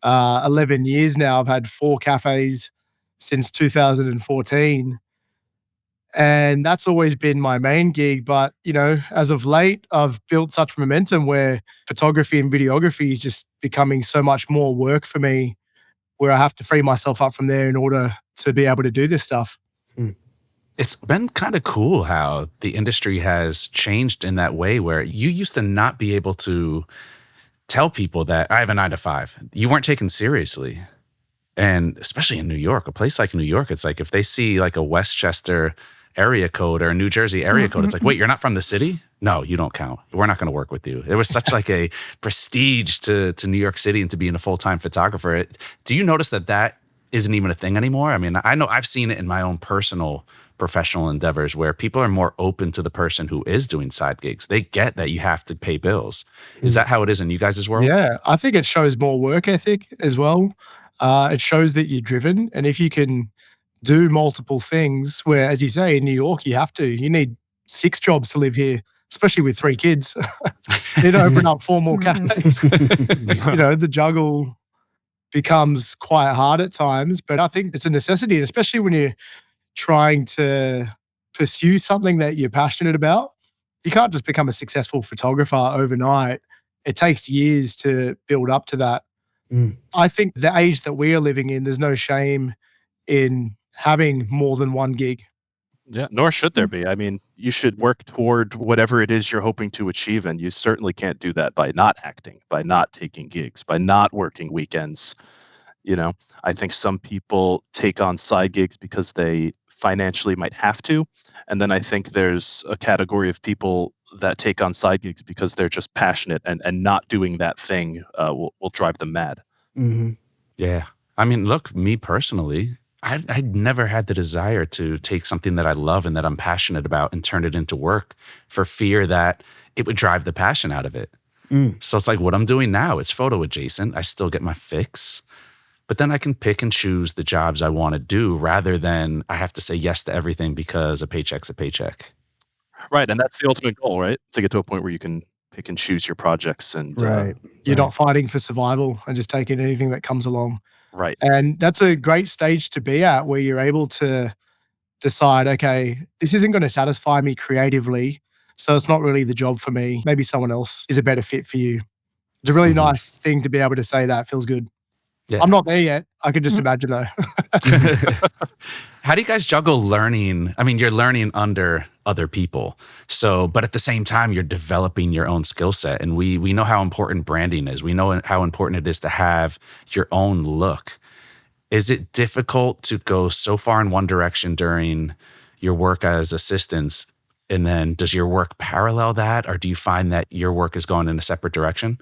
F: 11 years now. I've had 4 cafes since 2014. And that's always been my main gig. But, as of late, I've built such momentum where photography and videography is just becoming so much more work for me, where I have to free myself up from there in order to be able to do this stuff.
C: It's been kind of cool how the industry has changed in that way where you used to not be able to tell people that I have a 9 to 5. You weren't taken seriously. And especially in New York, a place like New York, it's like if they see like a Westchester area code or a New Jersey area code, it's like, wait, you're not from the city? No, you don't count. We're not going to work with you. It was such like a prestige to New York City and to being a full-time photographer. Do you notice that isn't even a thing anymore? I mean, I know I've seen it in my own personal professional endeavors where people are more open to the person who is doing side gigs. They get that you have to pay bills. Is that how it is in you guys' world?
F: Yeah, I think it shows more work ethic as well. It shows that you're driven. And if you can do multiple things, where, as you say, in New York, you need 6 jobs to live here, especially with 3 kids. You need to open up 4 more cafes. The juggle becomes quite hard at times, but I think it's a necessity, especially when you're trying to pursue something that you're passionate about. You can't just become a successful photographer overnight. It takes years to build up to that. I think the age that we are living in, there's no shame in having more than 1 gig.
E: Yeah, nor should there be. I mean, you should work toward whatever it is you're hoping to achieve, and you certainly can't do that by not acting, by not taking gigs, by not working weekends. I think some people take on side gigs because they financially might have to, and then I think there's a category of people that take on side gigs because they're just passionate, and not doing that thing will drive them mad.
B: Mm-hmm.
C: Yeah. I mean, look, me personally, I never had the desire to take something that I love and that I'm passionate about and turn it into work for fear that it would drive the passion out of it. So it's like what I'm doing now, it's photo adjacent. I still get my fix, but then I can pick and choose the jobs I want to do rather than I have to say yes to everything because a paycheck's a paycheck.
E: Right, and that's the ultimate goal, right? To get to a point where you can pick and choose your projects and
F: You're not fighting for survival and just taking anything that comes along.
E: right.
F: And that's a great stage to be at, where you're able to decide, okay, this isn't going to satisfy me creatively, so it's not really the job for me. Maybe someone else is a better fit for you. It's a really nice thing to be able to say that. Feels good.
C: Yeah.
F: I'm not there yet. I can just imagine though.
C: How do you guys juggle learning? I mean, you're learning under other people. So, but at the same time, you're developing your own skill set. And we know how important branding is. We know how important it is to have your own look. Is it difficult to go so far in one direction during your work as assistants And then does your work parallel that, or do you find that your work is going in a separate direction?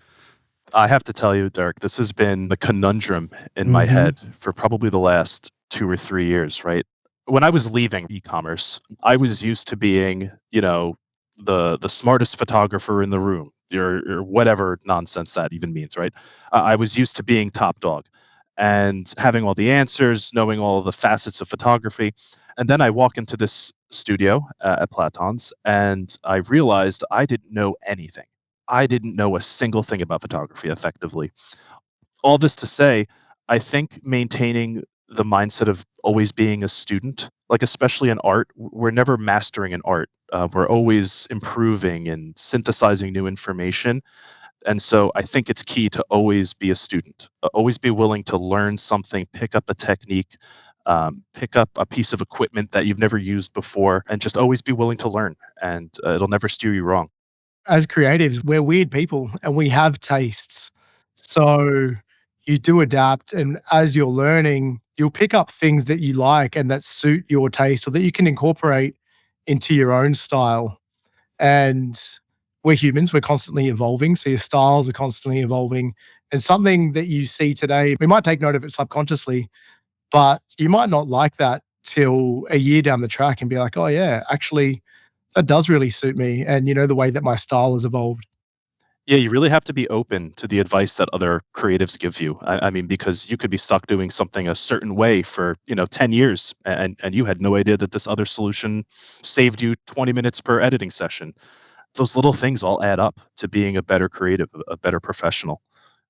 E: I have to tell you, Derek, this has been the conundrum in my
B: Mm-hmm.
E: head for probably the last 2 or 3 years, right? When I was leaving e-commerce, I was used to being, the smartest photographer in the room, or whatever nonsense that even means, right? I was used to being top dog and having all the answers, knowing all the facets of photography. And then I walk into this studio at Platon's, and I realized I didn't know anything. I didn't know a single thing about photography effectively. All this to say, I think maintaining the mindset of always being a student, like especially in art, we're never mastering an art. We're always improving and synthesizing new information. And so I think it's key to always be a student, always be willing to learn something, pick up a technique, pick up a piece of equipment that you've never used before, and just always be willing to learn. And it'll never steer you wrong.
F: As creatives, we're weird people and we have tastes. So you do adapt. And as you're learning, you'll pick up things that you like and that suit your taste or that you can incorporate into your own style. And we're humans, we're constantly evolving. So your styles are constantly evolving. And something that you see today, we might take note of it subconsciously, but you might not like that till a year down the track and be like, oh, yeah, actually, that does really suit me. And, the way that my style has evolved.
E: Yeah, you really have to be open to the advice that other creatives give you. I mean, because you could be stuck doing something a certain way for, 10 years and you had no idea that this other solution saved you 20 minutes per editing session. Those little things all add up to being a better creative, a better professional.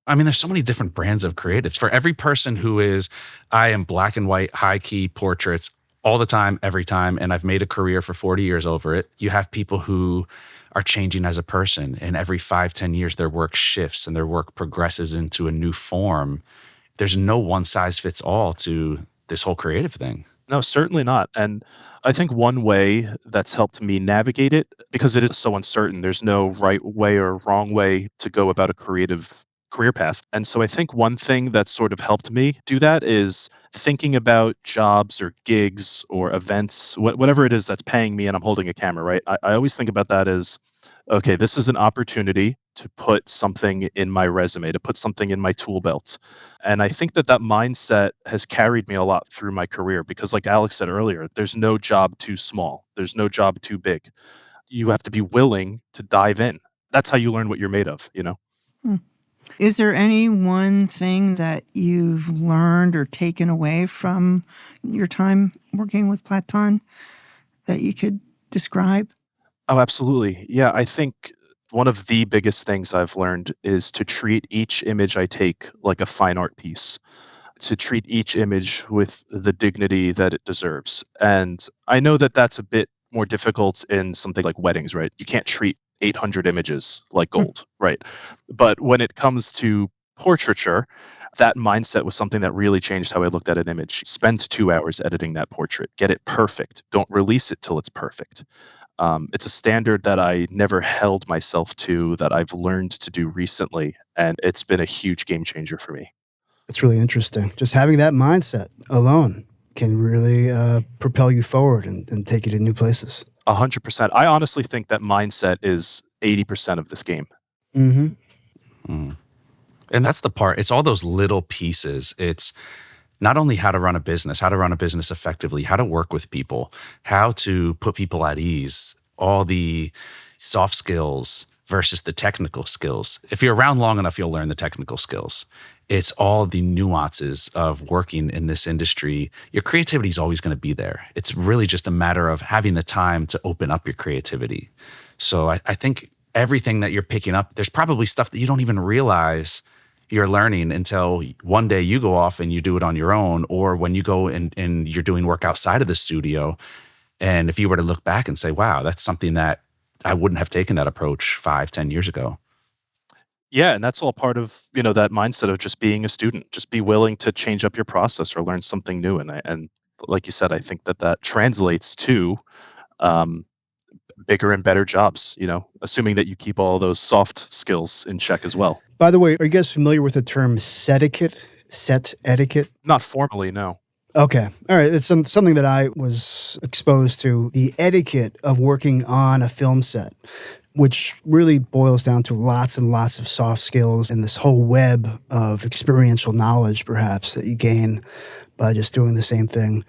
C: I mean, there's so many different brands of creatives. For every person who is, I am black and white, high key portraits all the time, every time, and I've made a career for 40 years over it. You have people who are changing as a person, and every 5, 10 years, their work shifts and their work progresses into a new form. There's no one size fits all to this whole creative thing.
E: No, certainly not. And I think one way that's helped me navigate it, because it is so uncertain, there's no right way or wrong way to go about a creative career path. And so I think one thing that's sort of helped me do that is thinking about jobs or gigs or events, whatever it is that's paying me and I'm holding a camera, right? I always think about that as, okay, this is an opportunity to put something in my resume, to put something in my tool belt. And I think that mindset has carried me a lot through my career because, like Alex said earlier, there's no job too small, there's no job too big. You have to be willing to dive in. That's how you learn what you're made of.
D: Hmm. Is there any one thing that you've learned or taken away from your time working with Platon that you could describe?
E: Oh, absolutely. Yeah, I think one of the biggest things I've learned is to treat each image I take like a fine art piece, to treat each image with the dignity that it deserves. And I know that that's a bit more difficult in something like weddings, right? You can't treat 800 images like gold, right? But when it comes to portraiture, that mindset was something that really changed how I looked at an image. Spend 2 hours editing that portrait, get it perfect. Don't release it till it's perfect. It's a standard that I never held myself to, that I've learned to do recently, and it's been a huge game changer for me.
B: It's really interesting. Just having that mindset alone can really propel you forward and take you to new places.
E: 100%. I honestly think that mindset is 80% of this game.
B: Mm-hmm.
C: Mm. And that's the part. It's all those little pieces. It's not only how to run a business, how to run a business effectively, how to work with people, how to put people at ease, all the soft skills versus the technical skills. If you're around long enough, you'll learn the technical skills. It's all the nuances of working in this industry. Your creativity is always going to be there. It's really just a matter of having the time to open up your creativity. So I think everything that you're picking up, there's probably stuff that you don't even realize you're learning until one day you go off and you do it on your own, or when you go and you're doing work outside of the studio. And if you were to look back and say, wow, that's something that I wouldn't have taken that approach 5, 10 years ago.
E: Yeah, and that's all part of, that mindset of just being a student. Just be willing to change up your process or learn something new. And like you said, I think that translates to um, bigger and better jobs, assuming that you keep all those soft skills in check as well.
B: By the way, are you guys familiar with the term set etiquette?
E: Not formally, no.
B: Okay. All right. It's something that I was exposed to, the etiquette of working on a film set, which really boils down to lots and lots of soft skills and this whole web of experiential knowledge, perhaps, that you gain by just doing the same thing,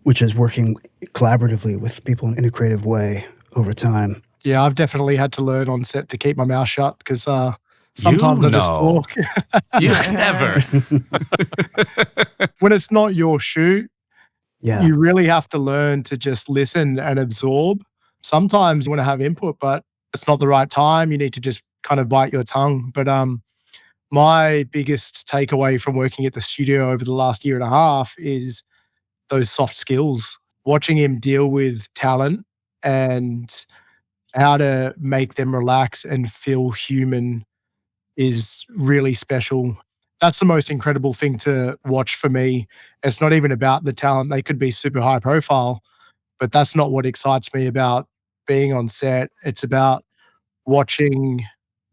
B: which is working collaboratively with people in a creative way over time.
F: Yeah, I've definitely had to learn on set to keep my mouth shut because
C: You
F: sometimes I just
C: know.
F: talk.
C: You never.
F: When it's not your shoot,
B: Yeah.
F: you really have to learn to just listen and absorb. Sometimes you want to have input, but it's not the right time. You need to just kind of bite your tongue. But my biggest takeaway from working at the studio over the last year and a half is those soft skills, watching him deal with talent and how to make them relax and feel human is really special. That's the most incredible thing to watch for me. It's not even about the talent. They could be super high profile, but that's not what excites me about being on set. It's about watching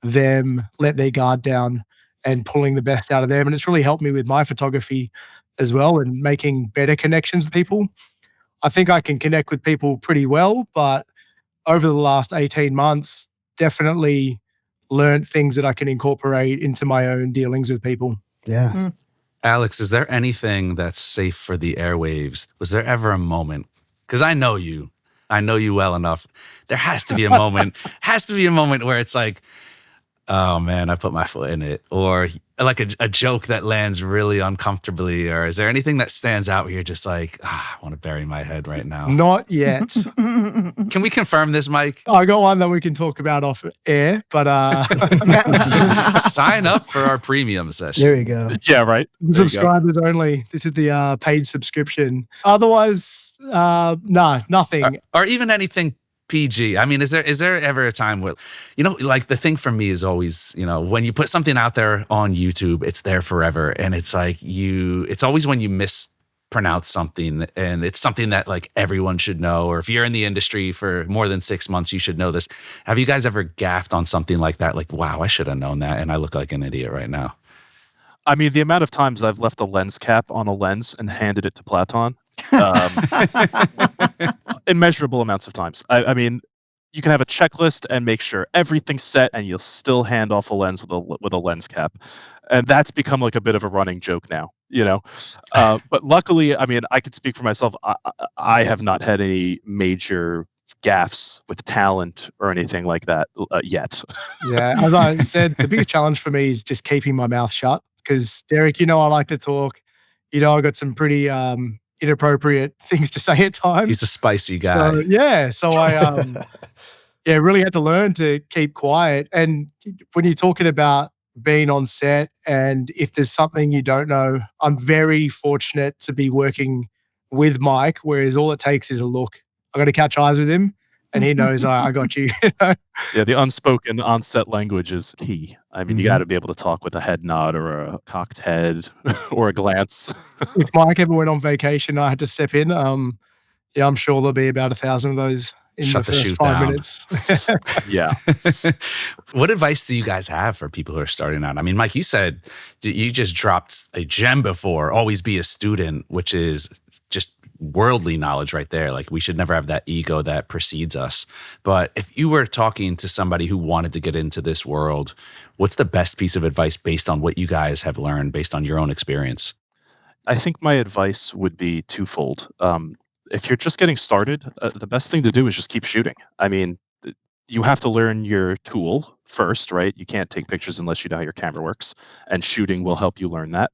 F: them let their guard down and pulling the best out of them. And it's really helped me with my photography as well and making better connections with people. I think I can connect with people pretty well, but over the last 18 months, definitely learned things that I can incorporate into my own dealings with people.
B: Yeah.
C: Alex, is there anything that's safe for the airwaves? Was there ever a moment? Because I know you. I know you well enough. There has to be a moment, where it's like, oh man, I put my foot in it. Or like a joke that lands really uncomfortably. Or is there anything that stands out where you're just like, I want to bury my head right now?
F: Not yet.
C: Can we confirm this, Mike?
F: I got one that we can talk about off air, but
C: Sign up for our premium session.
B: There you go.
E: Yeah, right. There you go.
F: subscribers only. This is the paid subscription. Otherwise, no, nothing.
C: Or even anything PG. I mean, is there ever a time where, like the thing for me is always, when you put something out there on YouTube, it's there forever. And it's like it's always when you mispronounce something and it's something that like everyone should know, or if you're in the industry for more than 6 months, you should know this. Have you guys ever gaffed on something like that? Like, wow, I should have known that. And I look like an idiot right now.
E: I mean, the amount of times I've left a lens cap on a lens and handed it to Platon, immeasurable amounts of times. I mean, you can have a checklist and make sure everything's set, and you'll still hand off a lens with a lens cap, and that's become like a bit of a running joke now. But luckily, I mean, I could speak for myself. I have not had any major gaffes with talent or anything like that yet.
F: Yeah, as I said, the biggest challenge for me is just keeping my mouth shut. Because Derek, I like to talk. I got some pretty inappropriate things to say at times.
C: He's a spicy guy.
F: So I really had to learn to keep quiet. And when you're talking about being on set, and if there's something you don't know, I'm very fortunate to be working with Mike, whereas all it takes is a look. I got to catch eyes with him, and he knows I got you.
E: Yeah, the unspoken on-set language is key. I mean, you got to be able to talk with a head nod or a cocked head or a glance.
F: If Mike ever went on vacation, I had to step in. I'm sure there'll be about 1,000 of those in
C: Shut
F: the
C: the
F: first
C: shoot
F: 5
C: down.
F: minutes.
E: Yeah.
C: What advice do you guys have for people who are starting out? I mean, Mike, you said you just dropped a gem before, always be a student, which is just worldly knowledge right there. Like, we should never have that ego that precedes us. But if you were talking to somebody who wanted to get into this world, what's the best piece of advice based on what you guys have learned, based on your own experience?
E: I think my advice would be twofold. If you're just getting started, the best thing to do is just keep shooting. I mean, you have to learn your tool first, right? You can't take pictures unless you know how your camera works, and shooting will help you learn that.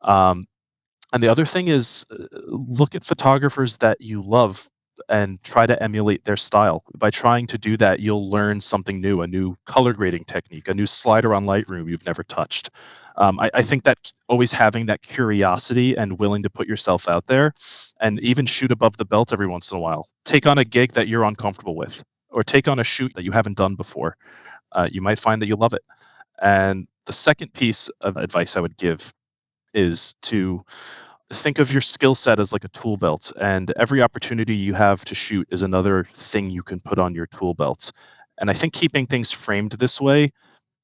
E: And the other thing is look at photographers that you love and try to emulate their style. By trying to do that, you'll learn something new, a new color grading technique, a new slider on Lightroom you've never touched. I think that always having that curiosity and willing to put yourself out there and even shoot above the belt every once in a while. Take on a gig that you're uncomfortable with, or take on a shoot that you haven't done before. You might find that you love it. And the second piece of advice I would give is to think of your skill set as like a tool belt, and every opportunity you have to shoot is another thing you can put on your tool belt. And I think keeping things framed this way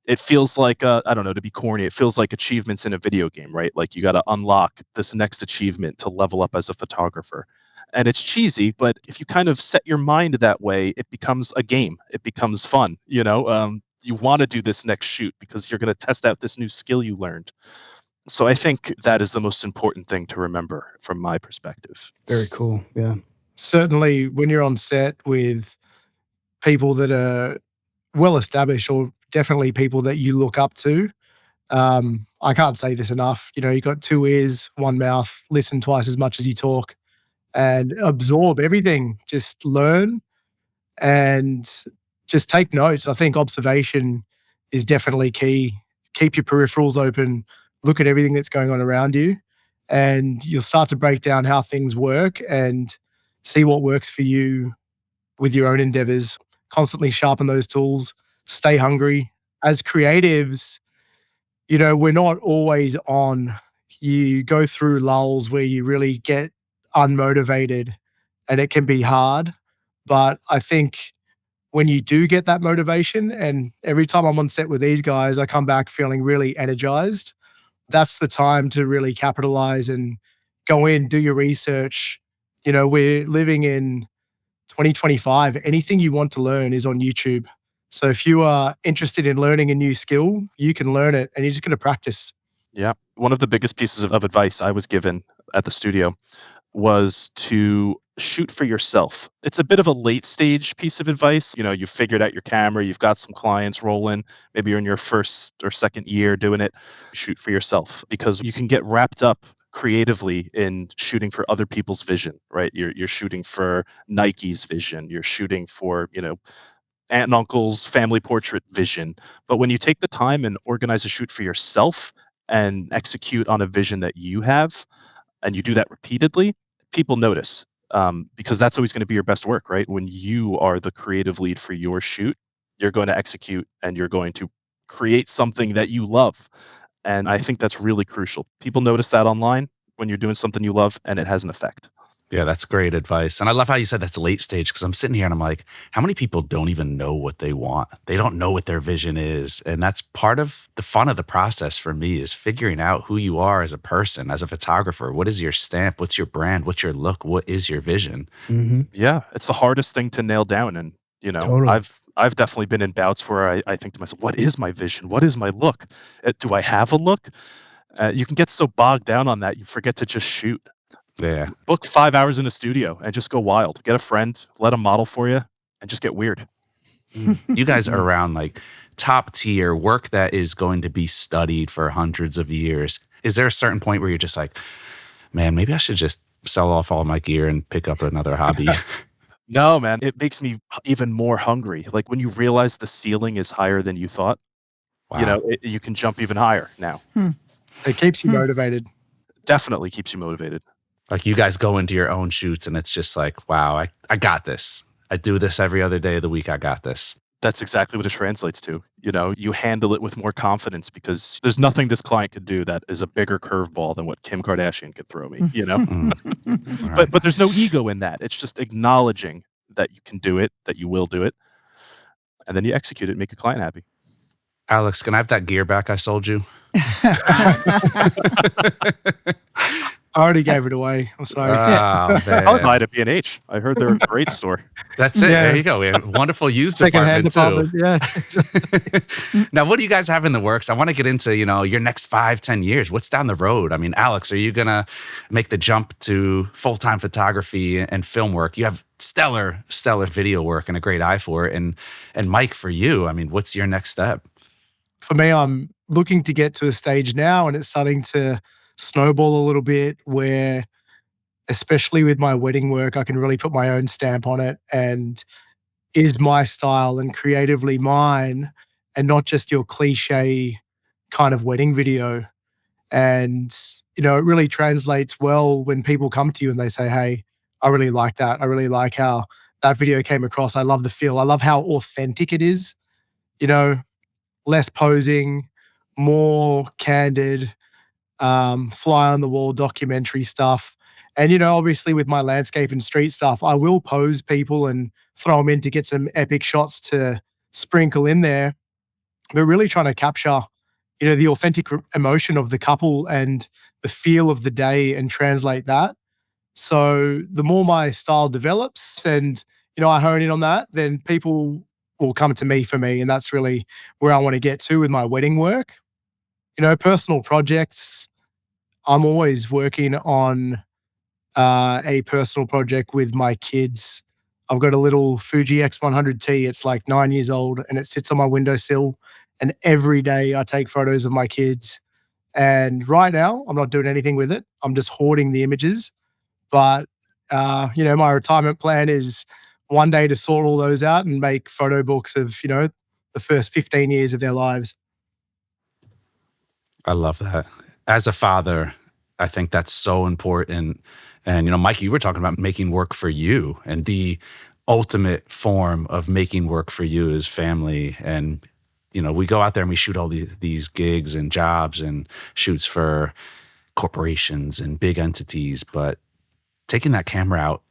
E: It feels like, I don't know, to be corny, it feels like achievements in a video game, right? Like you got to unlock this next achievement to level up as a photographer. And it's cheesy, but if you kind of set your mind that way, it becomes a game. It becomes fun. You want to do this next shoot because you're going to test out this new skill you learned. So I think that is the most important thing to remember from my perspective.
B: Very cool. Yeah.
F: Certainly, when you're on set with people that are well established, or definitely people that you look up to, I can't say this enough. You got two ears, one mouth, listen twice as much as you talk, and absorb everything. Just learn and just take notes. I think observation is definitely key. Keep your peripherals open, look at everything that's going on around you, and you'll start to break down how things work and see what works for you with your own endeavors. Constantly sharpen those tools, stay hungry. As creatives, we're not always on. You go through lulls where you really get unmotivated and it can be hard. But I think when you do get that motivation, and every time I'm on set with these guys, I come back feeling really energized. That's the time to really capitalize and go in, do your research. We're living in 2025. Anything you want to learn is on YouTube. So if you are interested in learning a new skill, you can learn it and you're just going to practice.
E: Yeah. One of the biggest pieces of advice I was given at the studio was to shoot for yourself. It's a bit of a late stage piece of advice. You've figured out your camera, you've got some clients rolling, maybe you're in your first or second year doing it. Shoot for yourself because you can get wrapped up creatively in shooting for other people's vision, right? You're shooting for Nike's vision, you're shooting for, aunt and uncle's family portrait vision. But when you take the time and organize a shoot for yourself and execute on a vision that you have, and you do that repeatedly, people notice, because that's always going to be your best work, right? When you are the creative lead for your shoot, you're going to execute and you're going to create something that you love. And I think that's really crucial. People notice that online when you're doing something you love and it has an effect.
C: Yeah, that's great advice. And I love how you said that's late stage because I'm sitting here and I'm like, how many people don't even know what they want? They don't know what their vision is. And that's part of the fun of the process for me is figuring out who you are as a person, as a photographer. What is your stamp? What's your brand? What's your look? What is your vision?
B: Mm-hmm.
E: Yeah, it's the hardest thing to nail down. And,
B: Totally.
E: I've definitely been in bouts where I think to myself, what is my vision? What is my look? Do I have a look? You can get so bogged down on that, you forget to just shoot.
C: Yeah.
E: Book 5 hours in a studio and just go wild. Get a friend, let them model for you, and just get weird.
C: You guys are around like top tier work that is going to be studied for hundreds of years. Is there a certain point where you're just like, man, maybe I should just sell off all my gear and pick up another hobby?
E: No, man, it makes me even more hungry. Like when you realize the ceiling is higher than you thought,
C: Wow.
E: you can jump even higher now.
F: It keeps you motivated.
E: Definitely keeps you motivated.
C: Like you guys go into your own shoots and it's just like, wow, I got this. I do this every other day of the week. I got this.
E: That's exactly what it translates to. You handle it with more confidence because there's nothing this client could do that is a bigger curveball than what Kim Kardashian could throw me,
C: Mm.
E: But there's no ego in that. It's just acknowledging that you can do it, that you will do it, and then you execute it and make your client happy.
C: Alex, can I have that gear back I sold you?
F: I already gave it away. I'm sorry.
C: Oh,
E: I would buy
C: man.
E: it at B&H. I heard they're a great store.
C: That's it.
F: Yeah.
C: There you go. We have a wonderful used
F: Secondhand
C: department
F: department.
C: too.
F: Yeah.
C: Now, what do you guys have in the works? I want to get into, your next 5-10 years. What's down the road? I mean, Alex, are you going to make the jump to full-time photography and film work? You have stellar video work and a great eye for it. And Mike, for you, I mean, what's your next step?
F: For me, I'm looking to get to a stage now, and it's starting to snowball a little bit where, especially with my wedding work, I can really put my own stamp on it and is my style and creatively mine, and not just your cliche kind of wedding video. And, it really translates well when people come to you and they say, hey, I really like that. I really like how that video came across. I love the feel. I love how authentic it is, less posing, more candid, fly on the wall documentary stuff. And, obviously with my landscape and street stuff, I will pose people and throw them in to get some epic shots to sprinkle in there. but really trying to capture, the authentic emotion of the couple and the feel of the day and translate that. So the more my style develops and, I hone in on that, then people will come to me for me. And that's really where I want to get to with my wedding work. Personal projects, I'm always working on a personal project with my kids. I've got a little Fuji X100T. It's like 9 years old and it sits on my windowsill. And every day I take photos of my kids. And right now, I'm not doing anything with it. I'm just hoarding the images. But, my retirement plan is one day to sort all those out and make photo books of, the first 15 years of their lives.
C: I love that. As a father, I think that's so important. And, Mike, you were talking about making work for you, and the ultimate form of making work for you is family. And, we go out there and we shoot all these gigs and jobs and shoots for corporations and big entities. But taking that camera out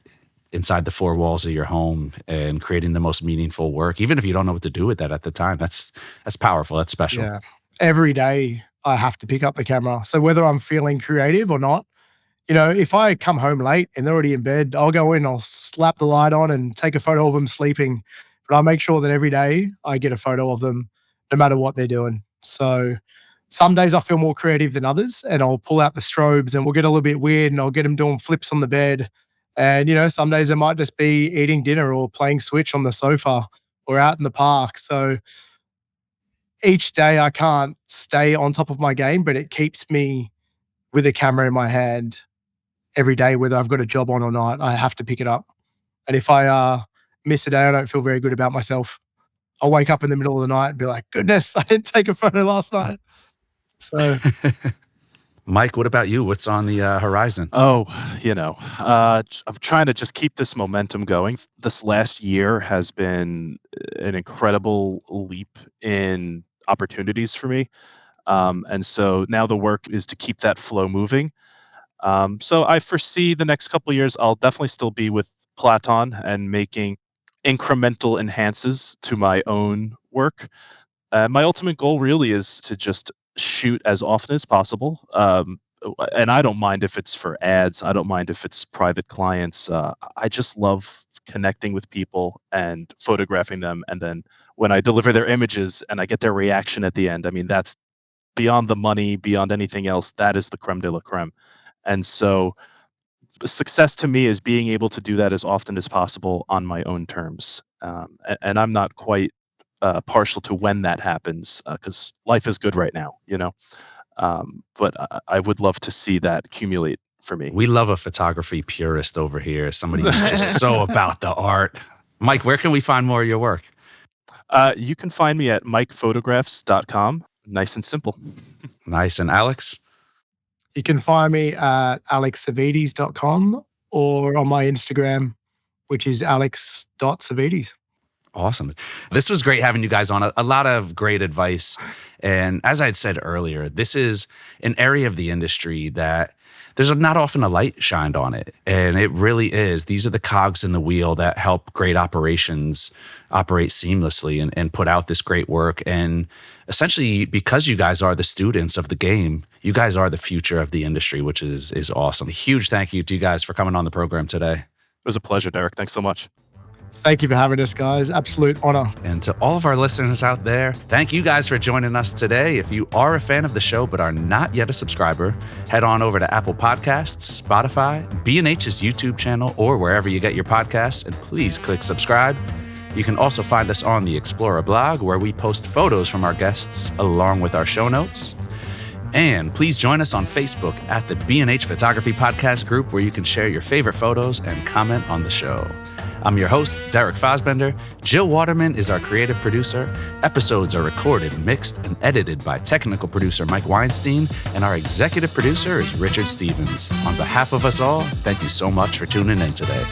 C: inside the four walls of your home and creating the most meaningful work, even if you don't know what to do with that at the time, that's powerful. That's special.
F: Yeah. Every day I have to pick up the camera. So whether I'm feeling creative or not, if I come home late and they're already in bed, I'll go in, I'll slap the light on and take a photo of them sleeping. But I make sure that every day I get a photo of them, no matter what they're doing. So some days I feel more creative than others, and I'll pull out the strobes and we'll get a little bit weird and I'll get them doing flips on the bed. And, some days it might just be eating dinner or playing Switch on the sofa or out in the park. So each day I can't stay on top of my game, but it keeps me with a camera in my hand every day, whether I've got a job on or not. I have to pick it up. And if I miss a day, I don't feel very good about myself. I'll wake up in the middle of the night and be like, goodness, I didn't take a photo last night. So,
C: Mike, what about you? What's on the horizon?
E: Oh, I'm trying to just keep this momentum going. This last year has been an incredible leap in opportunities for me. And so now the work is to keep that flow moving. So I foresee the next couple of years, I'll definitely still be with Platon and making incremental enhances to my own work. My ultimate goal really is to just shoot as often as possible. And I don't mind if it's for ads. I don't mind if it's private clients. I just love connecting with people and photographing them. And then when I deliver their images and I get their reaction at the end, I mean, that's beyond the money, beyond anything else. That is the creme de la creme. And so success to me is being able to do that as often as possible on my own terms. And I'm not quite partial to when that happens because life is good right now, but I would love to see that accumulate for me.
C: We love a photography purist over here, somebody who's just so about the art. Mike, where can we find more of your work?
E: You can find me at mikephotographs.com. Nice and simple.
C: Nice. And Alex?
F: You can find me at alexsavidis.com or on my Instagram, which is alex.savidis.
C: Awesome. This was great having you guys on. A lot of great advice. And as I had said earlier, this is an area of the industry that there's not often a light shined on it. And it really is. These are the cogs in the wheel that help great operations operate seamlessly and put out this great work. And essentially, because you guys are the students of the game, you guys are the future of the industry, which is awesome. A huge thank you to you guys for coming on the program today.
E: It was a pleasure, Derek. Thanks so much.
F: Thank you for having us, guys. Absolute honor.
C: And to all of our listeners out there, thank you guys for joining us today. If you are a fan of the show but are not yet a subscriber, head on over to Apple Podcasts, Spotify, B&H's YouTube channel, or wherever you get your podcasts, and please click subscribe. You can also find us on the Explorer blog, where we post photos from our guests along with our show notes. And please join us on Facebook at the B&H Photography Podcast group, where you can share your favorite photos and comment on the show. I'm your host, Derek Fosbender. Jill Waterman is our creative producer. Episodes are recorded, mixed, and edited by technical producer Mike Weinstein, and our executive producer is Richard Stevens. On behalf of us all, thank you so much for tuning in today.